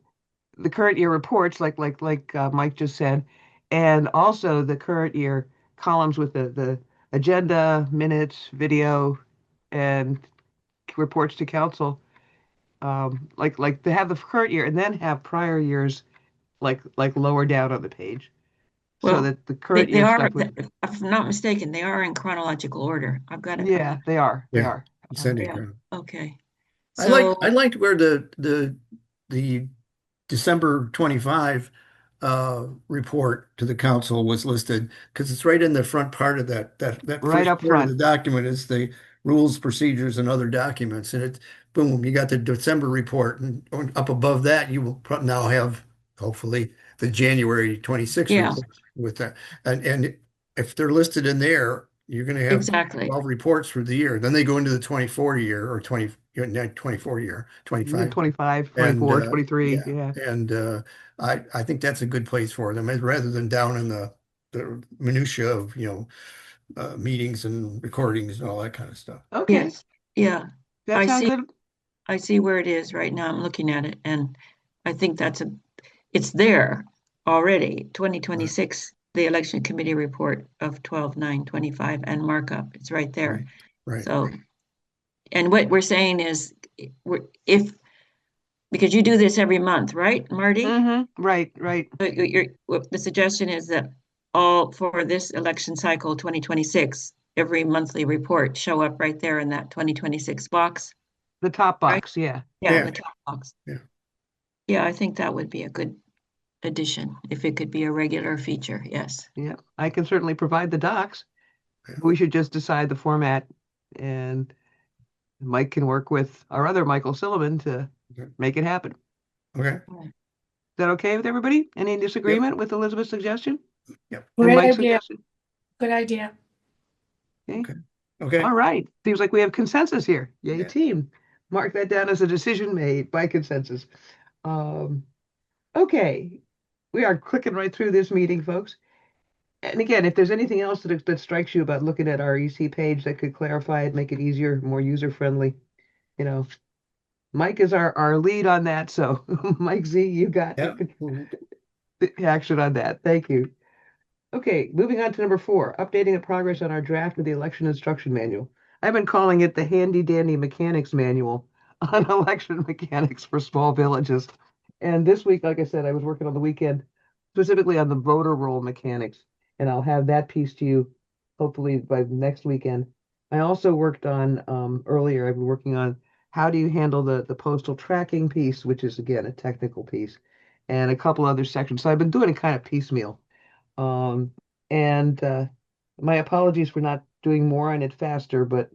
A: the current year reports, like Mike just said, and also the current year columns with the agenda, minutes, video, and reports to council. Like to have the current year and then have prior years like lower down on the page, so
E: well,
A: that the current
E: they
A: year
E: are,
A: stuff would.
E: if I'm not mistaken, they are in chronological order. I've got it.
A: Yeah, they are. They
G: Yeah,
A: are.
G: descending
E: Yeah.
G: ground.
E: Okay.
G: I
E: So,
G: liked where the December 25 report to the council was listed because it's right in the front part of that
A: Right
G: first
A: up
G: part of
A: front.
G: the document is the rules, procedures, and other documents. And it's boom, you got the December report, and up above that, you will now have hopefully the January 26
E: yeah,
G: report with that. And if they're listed in there, you're going to have
E: exactly.
G: 12 reports for the year. Then they go into the 24 year or 20, not 24 year,
A: Yeah,
G: 25.
A: 25,
G: And
A: 24, 23.
G: yeah,
A: Yeah.
G: and I think that's a good place for them rather than down in the minutia of meetings and recordings and all that kind of stuff.
A: Okay.
E: Yes. Yeah.
A: That
E: I
A: sound
E: see.
A: good?
E: I see where it is right now. I'm looking at it, and I think it's there already.
G: Right,
E: 2026, the election committee report of 12/9/25 and markup. It's right there.
G: right, right.
E: So, and what we're saying is, if because you do this every month, right, Marty?
A: Mm-hmm. Right, right.
E: The suggestion is that all for this election cycle 2026, every monthly report show up right there in that 2026 box,
A: The top
E: right?
A: box. Yeah.
E: Yeah, in
G: Yeah,
E: the top box.
G: yeah.
E: Yeah, I think that would be a good addition if it could be a regular feature. Yes.
A: Yeah. I can certainly provide the docs.
G: Yeah.
A: We should just decide the format, and Mike can work with our other Michael Silliman to
G: Okay.
A: make it is
G: Okay.
A: that okay with everybody? Any
G: Yep.
A: disagreement with Elizabeth's suggestion
G: Yep.
A: and
B: Great
A: Mike's
B: idea.
A: suggestion?
B: Good idea.
A: Okay.
G: Okay. Okay.
A: All right. Seems like we have consensus here. Yay,
G: Yeah.
A: team. Mark that down as a decision made by consensus. Um, okay, we are clicking right through this meeting, folks. And again, if there's anything else that strikes you about looking at our EC page that could clarify it, make it easier, more user friendly, you know, Mike is our lead on that. So Mike Z, you got
G: Yeah.
A: the action on that. Thank you. Okay, moving on to number 4, updating the progress on our draft of the election instruction manual. I've been calling it the handy dandy mechanics manual on election mechanics for small villages. And this week, like I said, I was working on the weekend, specifically on the voter roll mechanics, and I'll have that piece to you hopefully by next weekend. I also worked on earlier, I've been working on how do you handle the postal tracking piece, which is again a technical piece, and a couple other sections. So I've been doing it kind of piecemeal. Um, and my apologies for not doing more on it faster, but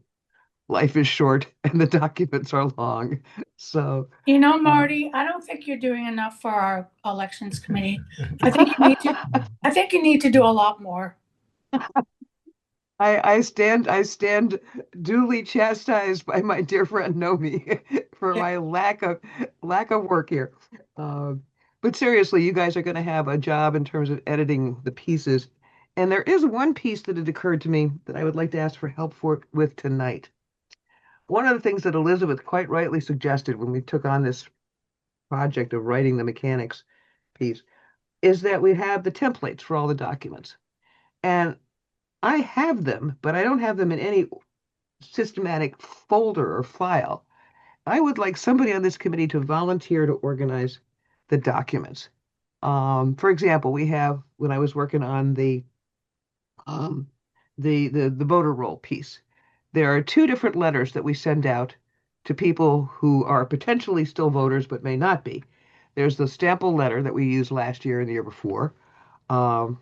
A: life is short and the documents are long. So
B: Marty, I don't think you're doing enough for our elections committee. I think you need to do a lot more.
A: I stand duly chastised by my dear friend Nomi for my lack of work here. Um, but seriously, you guys are going to have a job in terms of editing the pieces. And there is one piece that had occurred to me that I would like to ask for help with tonight. One of the things that Elizabeth quite rightly suggested when we took on this project of writing the mechanics piece is that we have the templates for all the documents. And I have them, but I don't have them in any systematic folder or file. I would like somebody on this committee to volunteer to organize the documents. For example, we have, when I was working on um, the voter roll piece, there are 2 different letters that we send out to people who are potentially still voters but may not be. There's the sample letter that we used last year and the year before,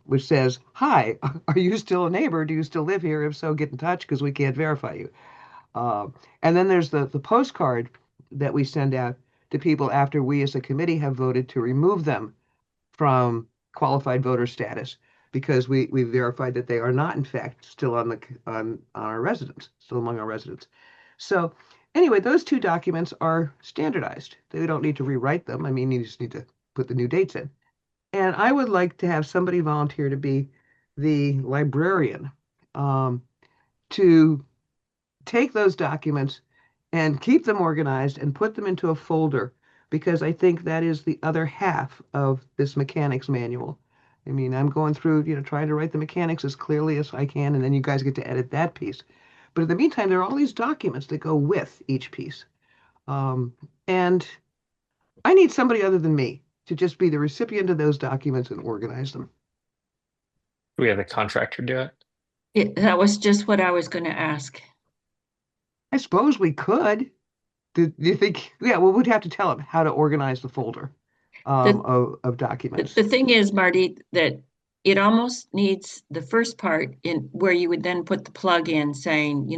A: which says, "Hi, are you still a neighbor? Do you still live here? If so, get in touch because we can't verify you." And then there's the postcard that we send out to people after we as a committee have voted to remove them from qualified voter status because we verified that they are not in fact still on our residents, still among our residents. So anyway, those 2 documents are standardized. They don't need to rewrite them. I mean, you just need to put the new dates in. And I would like to have somebody volunteer to be the librarian, to take those documents and keep them organized and put them into a folder because I think that is the other half of this mechanics manual. I mean, I'm going through, trying to write the mechanics as clearly as I can, and then you guys get to edit that piece. But in the meantime, there are all these documents that go with each piece. And I need somebody other than me to just be the recipient of those documents and organize them.
F: Do we have a contractor do it?
E: That was just what I was going to ask.
A: I suppose we could. Do you think? Yeah, well, we'd have to tell him how to organize the folder of documents.
E: The thing is, Marty, that it almost needs the first part in where you would then put the plug in saying,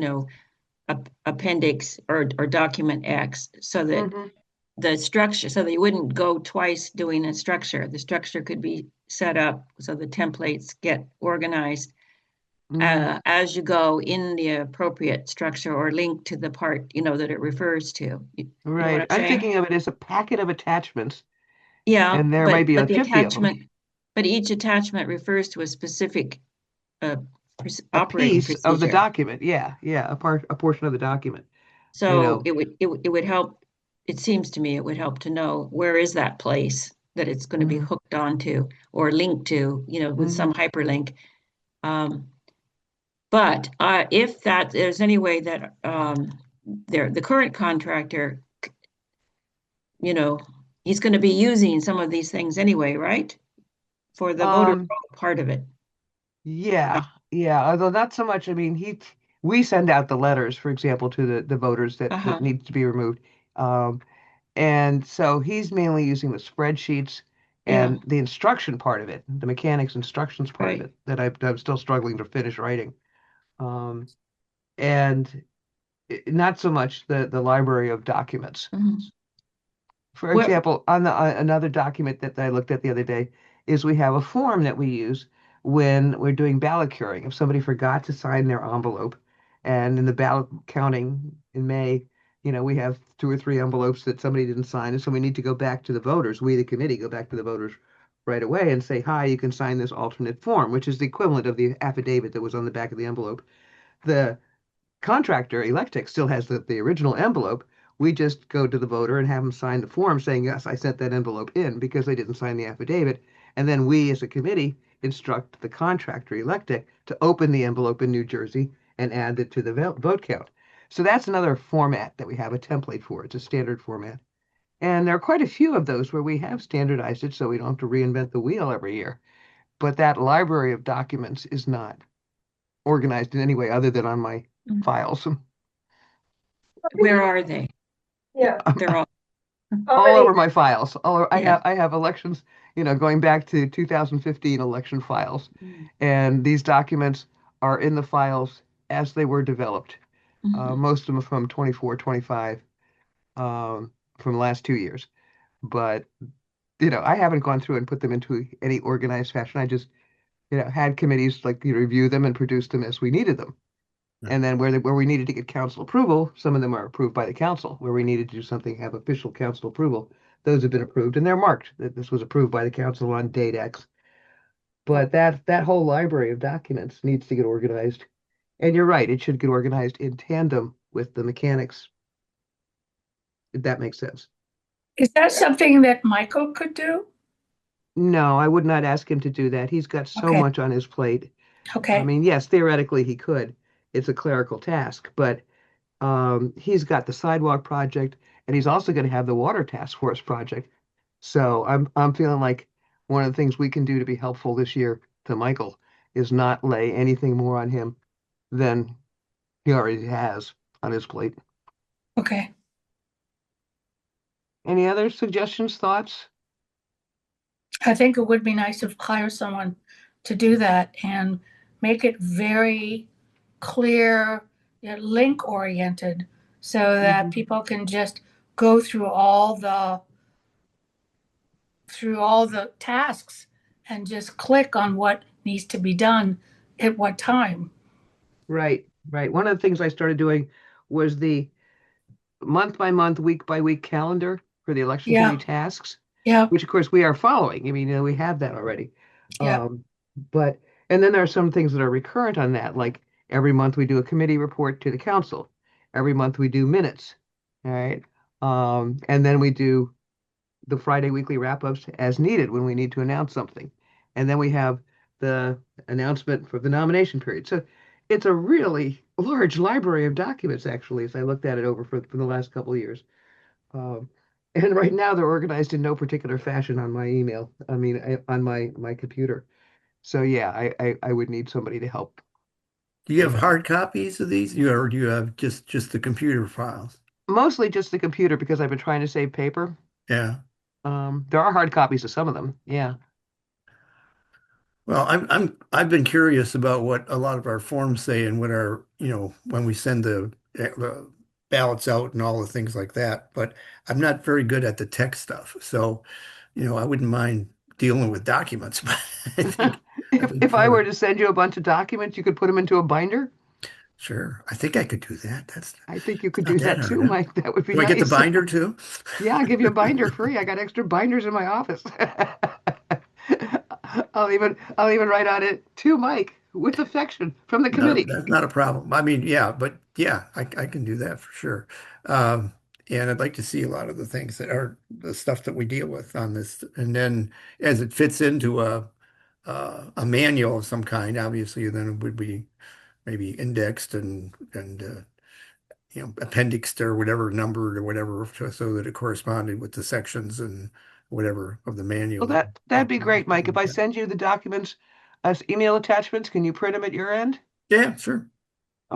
E: appendix or document X, so that
A: Mhm.
E: the structure, so that you wouldn't go twice doing a structure. The structure could be set up so the templates get organized as you go in the appropriate structure or link to the part, that it refers to. You know what
A: Right.
E: I'm
A: I'm
E: saying?
A: thinking of it as a packet of attachments,
E: Yeah,
A: and there might be
E: but
A: like
E: the
A: 50 of them.
E: attachment, but each attachment refers to a specific uh,
A: A
E: operating
A: piece of the
E: procedure.
A: document. Yeah, yeah, a portion of the document.
E: So it would help. It seems to me it would help to know where is that place that it's going to be
A: Mhm.
E: hooked onto or linked to, with some hyperlink. Um, But if there's any way that the current contractor, he's going to be using some of these things anyway, right? For the voter
A: Um,
E: part of it.
A: yeah, yeah. Although not so much. I mean, we send out the letters, for example, to the voters that
E: Uh-huh.
A: need to be removed. Um, And so he's mainly using the spreadsheets
E: Yeah,
A: and the instruction part of it, the mechanics instructions part of
E: right.
A: it that I'm still struggling to finish writing. Um, and not so much the library of documents.
E: Mhm.
A: For
E: Well,
A: example, on another document that I looked at the other day is we have a form that we use when we're doing ballot curing. If somebody forgot to sign their envelope and in the ballot counting in May, we have 2 or 3 envelopes that somebody didn't sign, and so we need to go back to the voters. We, the committee, go back to the voters right away and say, hi, you can sign this alternate form, which is the equivalent of the affidavit that was on the back of the envelope. The contractor, Electric, still has the original envelope. We just go to the voter and have them sign the form saying, yes, I sent that envelope in because they didn't sign the affidavit. And then we, as a committee, instruct the contractor, Electric, to open the envelope in New Jersey and add it to the vote count. So that's another format that we have a template for. It's a standard format. And there are quite a few of those where we have standardized it so we don't have to reinvent the wheel every year. But that library of documents is not organized in any way other than on my
E: Mhm.
A: files.
E: Where are they?
C: Yeah.
E: They're all,
C: How
A: All
C: many-
A: over my files.
E: Yeah.
A: I have elections, going back to 2015 election files.
E: Mm.
A: And these documents are in the files as they were developed.
E: Mhm.
A: Most of them are from 24, 25, from the last 2 years. But, I haven't gone through and put them into any organized fashion. I just, had committees like review them and produce them as we needed them.
G: Yeah.
A: And then where we needed to get council approval, some of them are approved by the council. Where we needed to do something, have official council approval, those have been approved and they're marked that this was approved by the council on date X. But that whole library of documents needs to get organized. And you're right, it should get organized in tandem with the mechanics, if that makes sense.
B: Is that something that Michael could do?
A: No, I would not ask him to do that. He's got so
B: Okay.
A: much on his plate. I
B: Okay,
A: mean, yes, theoretically he could. It's a clerical task, but he's got the sidewalk project, and he's also going to have the water task force project. So I'm feeling like one of the things we can do to be helpful this year to Michael is not lay anything more on him than he already has on his plate.
B: okay.
A: Any other suggestions, thoughts?
B: I think it would be nice to hire someone to do that and make it very clear, link oriented, so that
A: Mhm.
B: people can just go through all the tasks and just click on what needs to be done at what time.
A: Right, right. One of the things I started doing was the month by month, week by week calendar for the election
B: Yeah.
A: committee tasks,
B: Yeah,
A: which of course we are following. I mean, we have that already.
B: yeah,
A: But, and then there are some things that are recurrent on that, like every month we do a committee report to the council. Every month we do minutes, all right? And then we do the Friday weekly wrap-ups as needed when we need to announce something. And then we have the announcement for the nomination period. So it's a really large library of documents, actually, as I looked at it over for the last couple of years. Um, and right now they're organized in no particular fashion on my email. I mean, on my computer. So yeah, I would need somebody to help.
G: Do you have hard copies of these? Or do you have just the computer files?
A: Mostly just the computer because I've been trying to save paper.
G: Yeah.
A: There are hard copies of some of them. Yeah.
G: Well, I've been curious about what a lot of our forms say and what our, when we send the ballots out and all the things like that. But I'm not very good at the tech stuff. So, I wouldn't mind dealing with documents, but I think
A: If I were to send you a bunch of documents, you could put them into a binder.
G: sure. I think I could do that. That's
A: I think you could
G: not
A: do
G: that
A: that too,
G: hard, huh?
A: Mike. That would be
G: Do I get the
A: nice.
G: binder too?
A: Yeah, I'll give you a binder free. I got extra binders in my office. I'll even write on it to Mike with affection from the
G: No,
A: committee.
G: that's not a problem. I mean, yeah, but yeah, I can do that for sure. Um, and I'd like to see a lot of the things that are the stuff that we deal with on this. And then as it fits into a manual of some kind, obviously, then it would be maybe indexed and appendixed or whatever, numbered or whatever, so that it corresponded with the sections and whatever of the manual.
A: Well, that'd be great, Mike. If I send you the documents as email attachments, can you print them at your end?
G: Yeah, sure.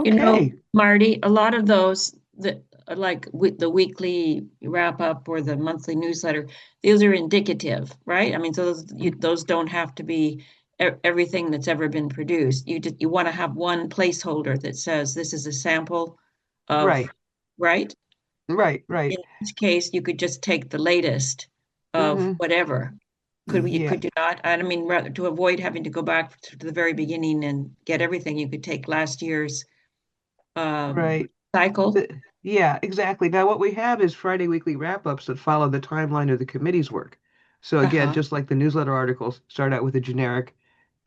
E: You know,
A: Okay.
E: Marty, a lot of those that like with the weekly wrap up or the monthly newsletter, these are indicative, right? I mean, so those don't have to be everything that's ever been produced. You want to have one placeholder that says this is a sample of,
A: Right,
E: right?
A: right.
E: In each case, you could just take the latest of
A: Hmm.
E: whatever.
A: Yeah,
E: Could you not? I mean, rather to avoid having to go back to the very beginning and get everything, you could take last year's um,
A: right.
E: cycle.
A: Yeah, exactly. Now, what we have is Friday weekly wrap-ups that follow the timeline of the committee's work. So again,
E: Uh-huh.
A: just like the newsletter articles, start out with a generic,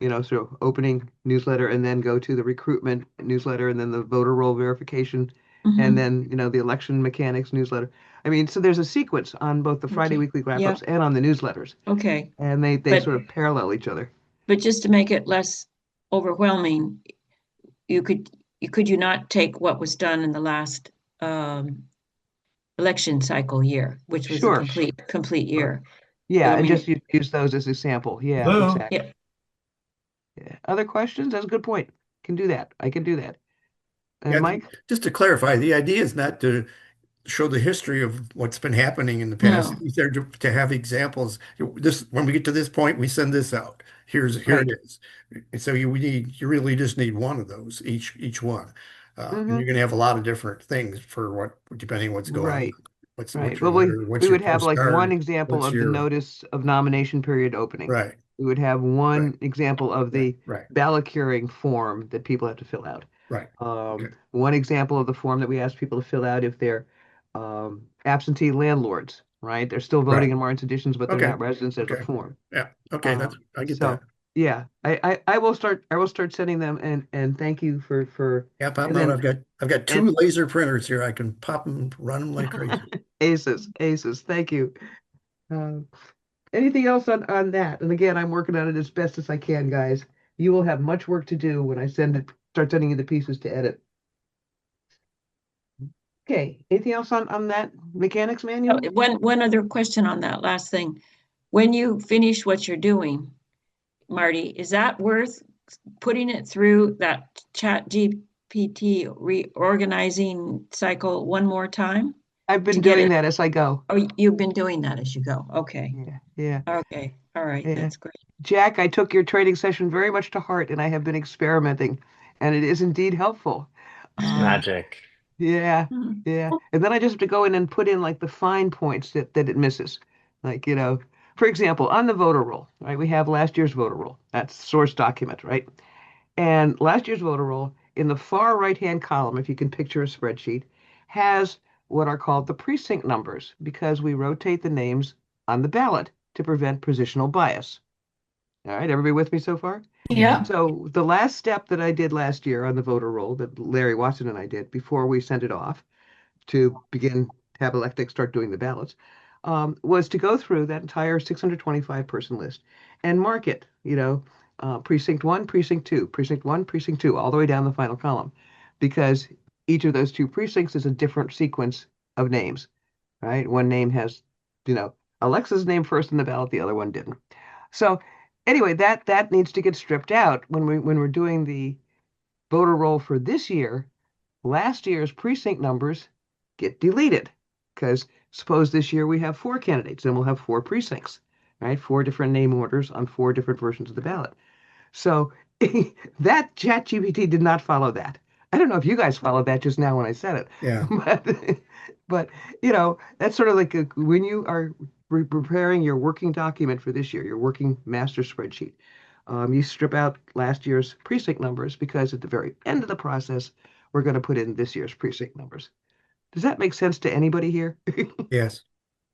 A: sort of opening newsletter, and then go to the recruitment newsletter, and then the voter roll verification, and
E: Hmm.
A: then, the election mechanics newsletter. I mean, so there's a sequence on both the Friday
E: Okay.
A: weekly
E: Yeah.
A: wrap-ups and on the newsletters,
E: Okay.
A: and they
E: But
A: sort of parallel each other.
E: just to make it less overwhelming, you could you not take what was done in the last election cycle year, which was a
A: Sure.
E: complete year.
A: Yeah,
E: I
A: and
E: mean,
A: just use those as example. Yeah,
D: Hello.
A: exactly.
E: yeah.
A: Yeah. Other questions? That's a good point. Can do that. I can do that.
G: Yeah,
A: And Mike?
G: just to clarify, the idea is not to show the history of what's been happening in the past.
E: No.
G: It's there to have examples. This when we get to this point, we send this out. Here it
A: Right.
G: is. And so you really just need one of those each one, and
A: Hmm.
G: you're going to have a lot of different things for depending on what's going on.
A: Right.
G: What's
A: Right.
G: your
A: Well, we
G: letter? What's
A: we
G: your
A: would have like one
G: postcard?
A: example
G: What's
A: of the
G: your
A: notice of nomination period opening.
G: right,
A: We would have
G: right,
A: one example of
G: right,
A: the
G: right,
A: ballot curing form that people have to fill out.
G: right. Okay,
A: One example of the form that we ask people to fill out if they're absentee landlords, right? They're still voting
G: right.
A: in Martin's Additions, but they're
G: Okay,
A: not residents. There's a
G: okay.
A: form.
G: Yeah. Okay. I get
A: So
G: that.
A: yeah, I will start sending them, and thank you for
G: Yeah, pop
A: and
G: them out.
A: then
G: I've got
A: and
G: two laser printers here. I can pop them, run them like crazy.
A: aces. Thank you. Uh, Anything else on that? And again, I'm working on it as best as I can, guys. You will have much work to do when I start sending you the pieces to edit. Okay, anything else on that mechanics manual?
E: One other question on that last thing. When you finish what you're doing, Marty, is that worth putting it through that Chat GPT reorganizing cycle one more time
A: I've
E: to
A: been
E: get
A: doing
E: it?
A: that as I go.
E: Oh, you've been doing that as you go. Okay.
A: Yeah, yeah,
E: Okay. All right.
A: yeah.
E: That's great.
A: Jack, I took your training session very much to heart, and I have been experimenting, and it is indeed helpful.
F: It's
A: Um,
F: magic.
A: Yeah,
E: Hmm.
A: yeah. And then I just have to go in and put in like the fine points that it misses. Like, for example, on the voter roll, right? We have last year's voter roll. That's source document, right? And last year's voter roll in the far right-hand column, if you can picture a spreadsheet, has what are called the precinct numbers because we rotate the names on the ballot to prevent positional bias. All right, everybody with me so far?
B: Yeah.
A: So the last step that I did last year on the voter roll that Larry Watson and I did before we sent it off to begin Tab Electric start doing the ballots, was to go through that entire 625 person list and mark it, precinct one, precinct two, precinct one, precinct two, all the way down the final column, because each of those two precincts is a different sequence of names, right? One name has, Alexa's name first in the ballot, the other one didn't. So anyway, that needs to get stripped out when we're doing the voter roll for this year. Last year's precinct numbers get deleted because suppose this year we have four candidates, then we'll have four precincts, right? Four different name orders on four different versions of the ballot. So that ChatGPT did not follow that. I don't know if you guys followed that just now when I said it,
G: Yeah.
A: but that's sort of like when you are preparing your working document for this year, your working master spreadsheet. You strip out last year's precinct numbers because at the very end of the process, we're going to put in this year's precinct numbers. Does that make sense to anybody here?
G: Yes.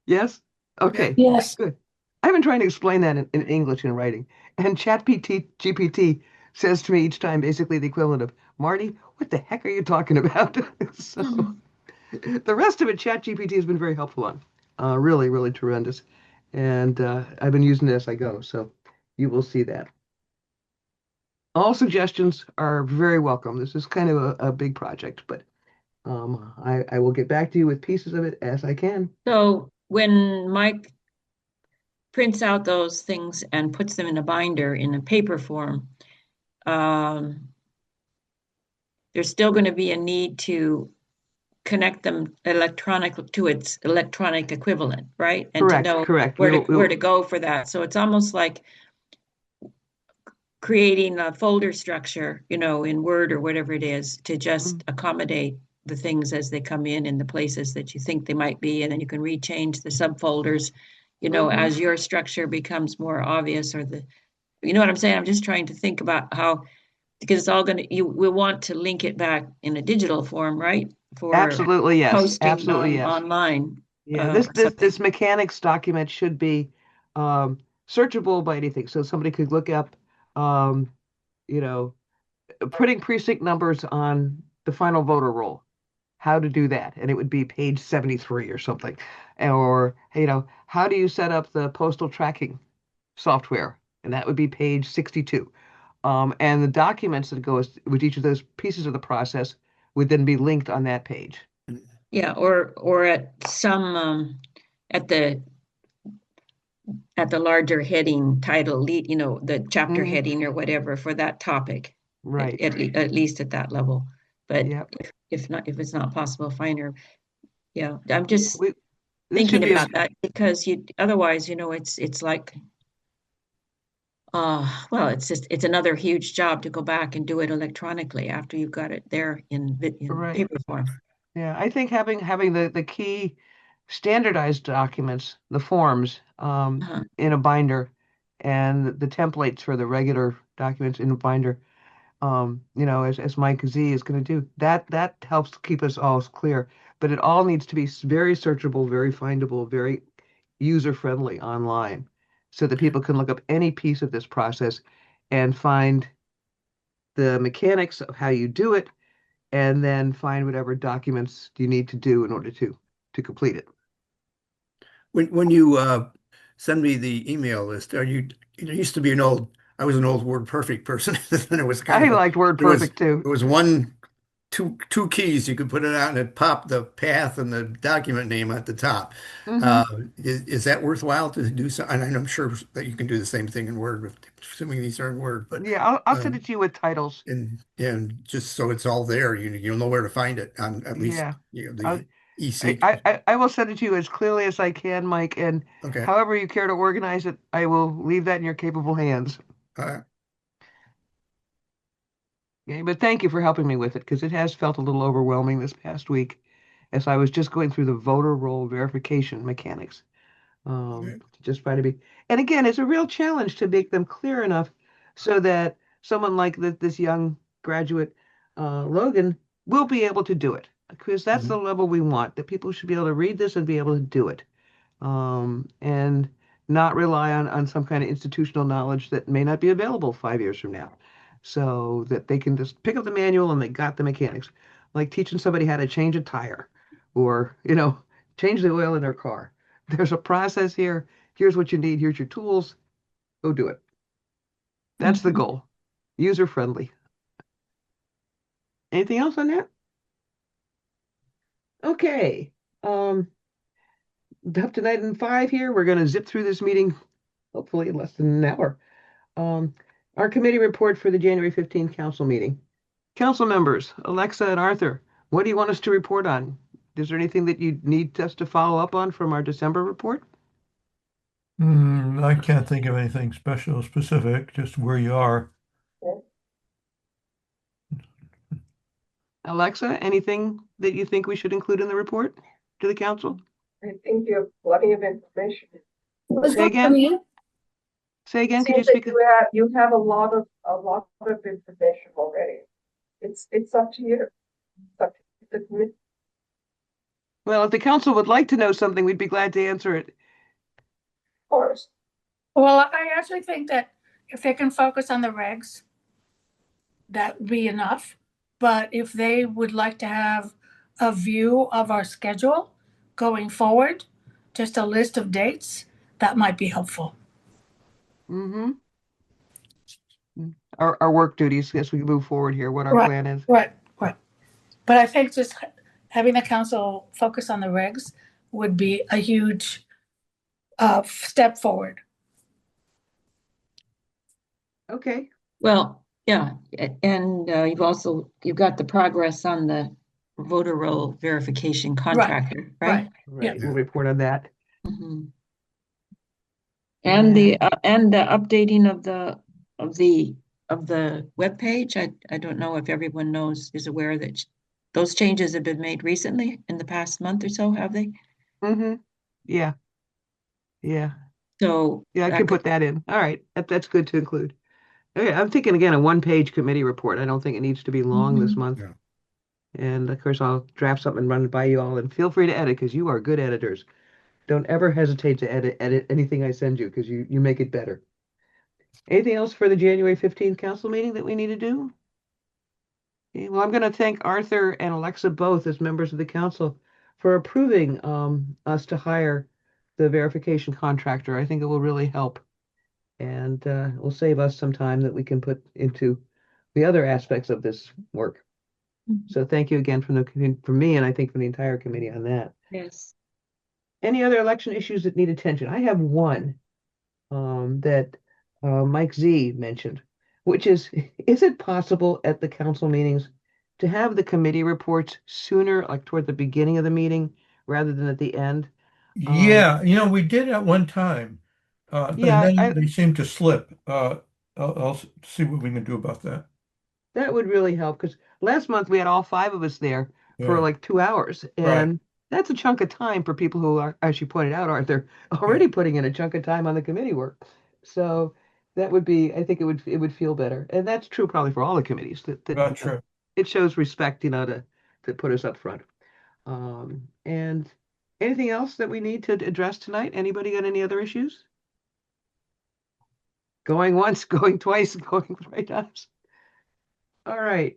A: Yes?
G: Yeah.
A: Okay,
B: Yes.
A: good. I've been trying to explain that in English and writing, and GPT says to me each time basically the equivalent of, Marty, what the heck are you talking about? So
E: Mhm.
A: the rest of it, ChatGPT has been very helpful on. Really, really tremendous. And I've been using it as I go, so you will see that. All suggestions are very welcome. This is kind of a big project, but I will get back to you with pieces of it as I can.
E: So when Mike prints out those things and puts them in a binder in a paper form, um, there's still going to be a need to connect them to its electronic equivalent, right? And to
A: Correct,
E: know
A: correct.
E: where to go for that. So it's almost like creating a folder structure, in Word or whatever it is, to just accommodate the things as they come in the places that you think they might be, and then you can rechange the subfolders, as your structure becomes more obvious, or you know what I'm saying? I'm just trying to think about how because it's all we want to link it back in a digital form, right? For
A: Absolutely, yes.
E: posting
A: Absolutely, yes.
E: online.
A: Yeah,
E: or something.
A: this mechanics document should be searchable by anything. So somebody could look up, um, you know, putting precinct numbers on the final voter roll, how to do that, and it would be page 73 or something. Or, how do you set up the postal tracking software? And that would be page 62. And the documents that goes with each of those pieces of the process would then be linked on that page.
E: Yeah, or at some at the larger heading title lead, the chapter
A: Mhm.
E: heading or whatever for that topic.
A: Right.
E: At least at that level. But
A: Yep.
E: if it's not possible, finer. Yeah, I'm just
A: This should
E: thinking
A: be
E: about that because otherwise, it's like well, it's another huge job to go back and do it electronically after you've got it there in
A: Right.
E: paper form.
A: Yeah, I think having the key standardized documents, the forms,
E: Uh-huh.
A: in a binder, and the templates for the regular documents in a binder, as Mike Z is going to do, that helps keep us all clear. But it all needs to be very searchable, very findable, very user-friendly online, so that people can look up any piece of this process and find the mechanics of how you do it, and then find whatever documents you need to do in order to complete it.
G: When you send me the email list, are you? It used to be I was an old WordPerfect person, and it was
A: I liked WordPerfect too.
G: It was two keys. You could put it out, and it popped the path and the document name at the top. Is that worthwhile to do so? And I'm sure that you can do the same thing in Word, assuming these are in Word. But
A: Yeah, I'll send it to you with titles.
G: and just so it's all there, you'll know where to find it on at least
A: Yeah.
G: the EC.
A: I will send it to you as clearly as I can, Mike, and
G: Okay.
A: however you care to organize it, I will leave that in your capable hands. Okay, but thank you for helping me with it, because it has felt a little overwhelming this past week as I was just going through the voter roll verification mechanics. Just trying to be, and again, it's a real challenge to make them clear enough so that someone like this young graduate, Logan, will be able to do it, because that's the level we want, that people should be able to read this and be able to do it, and not rely on some kind of institutional knowledge that may not be available 5 years from now, so that they can just pick up the manual and they got the mechanics, like teaching somebody how to change a tire, or change the oil in their car. There's a process here. Here's what you need. Here's your tools. Go do it. That's the goal. User friendly. Anything else on that? Okay. Up to 9:05 here. We're going to zip through this meeting, hopefully in less than an hour. Our committee report for the January 15th council meeting. Council members, Alexa and Arthur, what do you want us to report on? Is there anything that you need us to follow up on from our December report?
D: I can't think of anything specific, just where you are.
A: Alexa, anything that you think we should include in the report to the council?
C: I think you have plenty of information.
A: Say again? Say again, could you speak?
C: You have a lot of information already. It's up to you. It's up to the committee.
A: Well, if the council would like to know something, we'd be glad to answer it.
C: Of course.
B: Well, I actually think that if they can focus on the regs, that would be enough. But if they would like to have a view of our schedule going forward, just a list of dates, that might be helpful.
A: Our work duties as we move forward here, what our plan is.
B: Right. But I think just having the council focus on the regs would be a huge step forward.
A: Okay.
E: Well, yeah, and you've got the progress on the voter roll verification contractor, right?
A: Right. We'll report on that.
E: Mhm. And the updating of the webpage. I don't know if everyone is aware that those changes have been made recently in the past month or so, have they?
A: Yeah.
E: So
A: Yeah, I can put that in. All right. That's good to include. Okay, I'm thinking again, a one-page committee report. I don't think it needs to be long this
E: Mhm.
A: month.
G: Yeah.
A: And of course, I'll draft something and run it by you all, and feel free to edit because you are good editors. Don't ever hesitate to edit anything I send you because you make it better. Anything else for the January 15th council meeting that we need to do? Okay, well, I'm going to thank Arthur and Alexa both as members of the council for approving us to hire the verification contractor. I think it will really help and will save us some time that we can put into the other aspects of this work. So thank you again from me and I think from the entire committee on that.
E: Yes.
A: Any other election issues that need attention? I have one that Mike Z mentioned, which is it possible at the council meetings to have the committee reports sooner, like toward the beginning of the meeting rather than at the end?
D: Yeah, we did at one time, and
A: Yeah,
D: then they seem to slip. I'll see what we can do about that.
A: that would really help because last month we had all five of us there for
D: Yeah,
A: like 2 hours,
D: right.
A: and that's a chunk of time for people who are, as you pointed out, Arthur,
D: Yeah,
A: already putting in a chunk of time on the committee work. So that would be, I think it would feel better, and that's true probably for all the committees
D: not true.
A: it shows respect, to put us up front. And anything else that we need to address tonight? Anybody got any other issues? Going once, going twice, going three times. All right.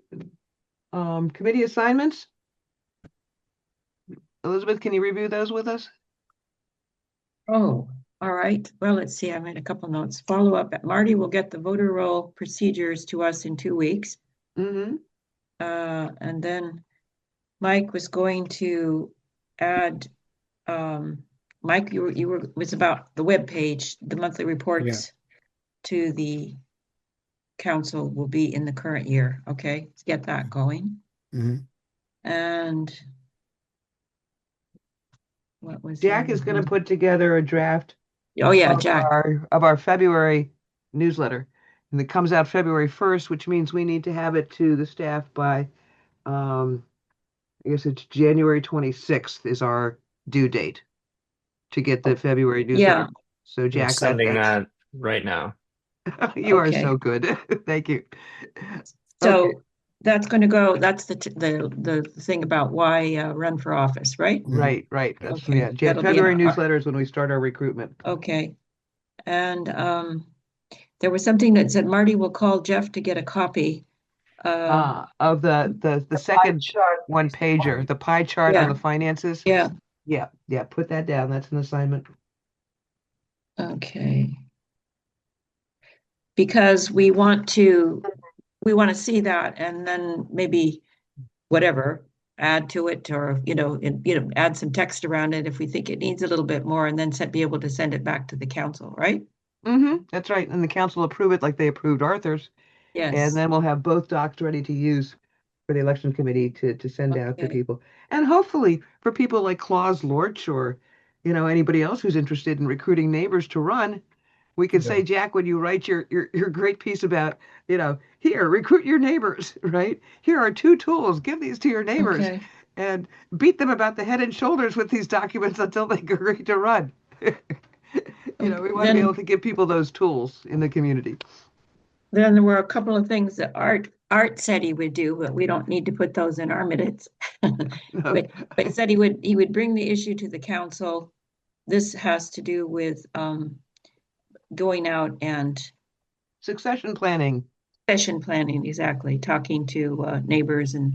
A: Committee assignments. Elizabeth, can you review those with us?
E: Oh, all right. Well, let's see. I made a couple notes. Follow up. Marty will get the voter roll procedures to us in 2 weeks.
A: Mm-hmm.
E: And then Mike was going to add, Mike, was about the web page, the monthly reports to the council will be in the current year. Okay, let's get that going.
G: Mhm.
E: And what was the
A: Jack
E: other
A: is going to
E: one?
A: put together a draft
E: Oh yeah,
A: of
E: Jack.
A: our February newsletter, and it comes out February 1st, which means we need to have it to the staff by, I guess it's January 26th is our due date to get the February newsletter.
E: Yeah.
A: So
F: I'm
A: Jack,
F: sending
A: that's
F: that right now.
A: you are
E: Okay.
A: so good. Thank you.
E: So
A: Okay.
E: that's going to go. That's the thing about why run for office, right?
A: Right. That's
E: Okay,
A: yeah.
E: that'll be
A: February
E: in
A: newsletter is when we start our recruitment.
E: Okay, and there was something that said Marty will call Jeff to get a copy.
A: Of the
C: The pie
A: second
C: chart.
A: one pager, the pie chart on
E: Yeah.
A: the finances.
E: Yeah.
A: Yeah. Put that down. That's an assignment.
E: Okay. Because we want to see that and then maybe whatever add to it or add some text around it if we think it needs a little bit more and then be able to send it back to the council, right?
A: Mm-hmm. That's right. And the council approve it like they approved Arthur's, and
E: Yes.
A: then we'll have both docs ready to use for the election committee to send out to
E: Okay.
A: people. And hopefully for people like Claus Lorch or anybody else who's interested in recruiting neighbors to run, we could say, Jack, when you write your great piece about, here, recruit your neighbors, right? Here are 2 tools. Give these to your neighbors
E: Okay.
A: and beat them about the head and shoulders with these documents until they agree to run. We want to be able to give people those tools in the community.
E: Then there were a couple of things that Art said he would do, but we don't need to put those in our minutes. But said he would bring the issue to the council. This has to do with going out and
A: Succession planning.
E: session planning, exactly, talking to neighbors and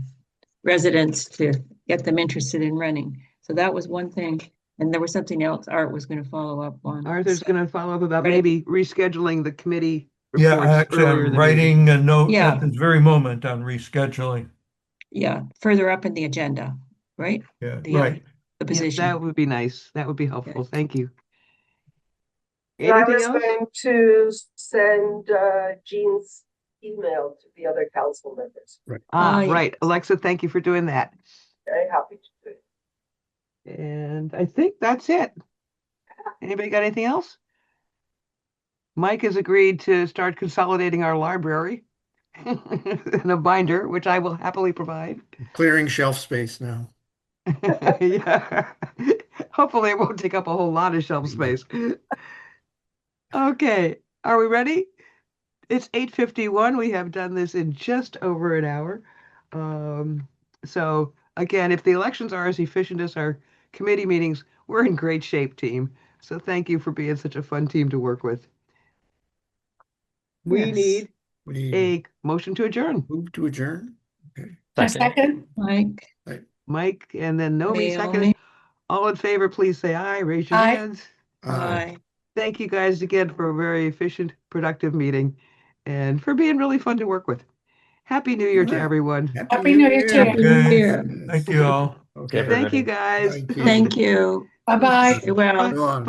E: residents to get them interested in running. So that was one thing. And there was something else Art was going to follow up on.
A: Arthur's
E: So,
A: going to follow up about
E: Right.
A: maybe rescheduling the committee
D: Yeah,
A: reports
D: actually,
A: earlier in
D: I'm
A: the meeting.
D: writing a note
E: Yeah.
D: at this very moment on rescheduling.
E: Yeah, further up in the agenda, right?
D: Yeah,
E: The
D: right.
E: the
A: Yeah,
E: position.
A: that would be nice. That would be helpful.
E: Okay.
A: Thank you.
C: And I
A: Anything
C: was
A: else?
C: going to send Jean's email to the other council members.
E: Yeah.
A: Right. Alexa, thank you for doing that.
C: Very happy to do it.
A: And I think that's it. Anybody got anything else? Mike has agreed to start consolidating our library in a binder, which I will happily provide.
G: Clearing shelf space now.
A: Yeah. Hopefully it won't take up a whole lot of shelf space. Okay. Are we ready? It's 8:51. We have done this in just over an hour. So again, if the elections are as efficient as our committee meetings, we're in great shape, team. So thank you for being such a fun team to work with. We
E: Yes.
A: need
G: We need
A: a motion to adjourn.
G: move to adjourn. Okay.
B: A
F: Second.
B: second?
E: Mike,
A: Mike and then Nomi second.
E: Naomi,
A: All in favor, please say aye. Raise your
B: Aye.
A: hands.
E: aye.
A: Thank you guys again for a very efficient, productive meeting and for being really fun to work with. Happy New Year to
G: All right.
A: everyone.
B: Happy New Year to you.
E: Happy New
D: Okay.
E: Year.
D: Thank you all.
G: Okay.
A: Thank you
F: everybody.
A: guys.
G: Thank you.
E: Thank you.
B: Bye-bye.
E: Stay well.
G: So long.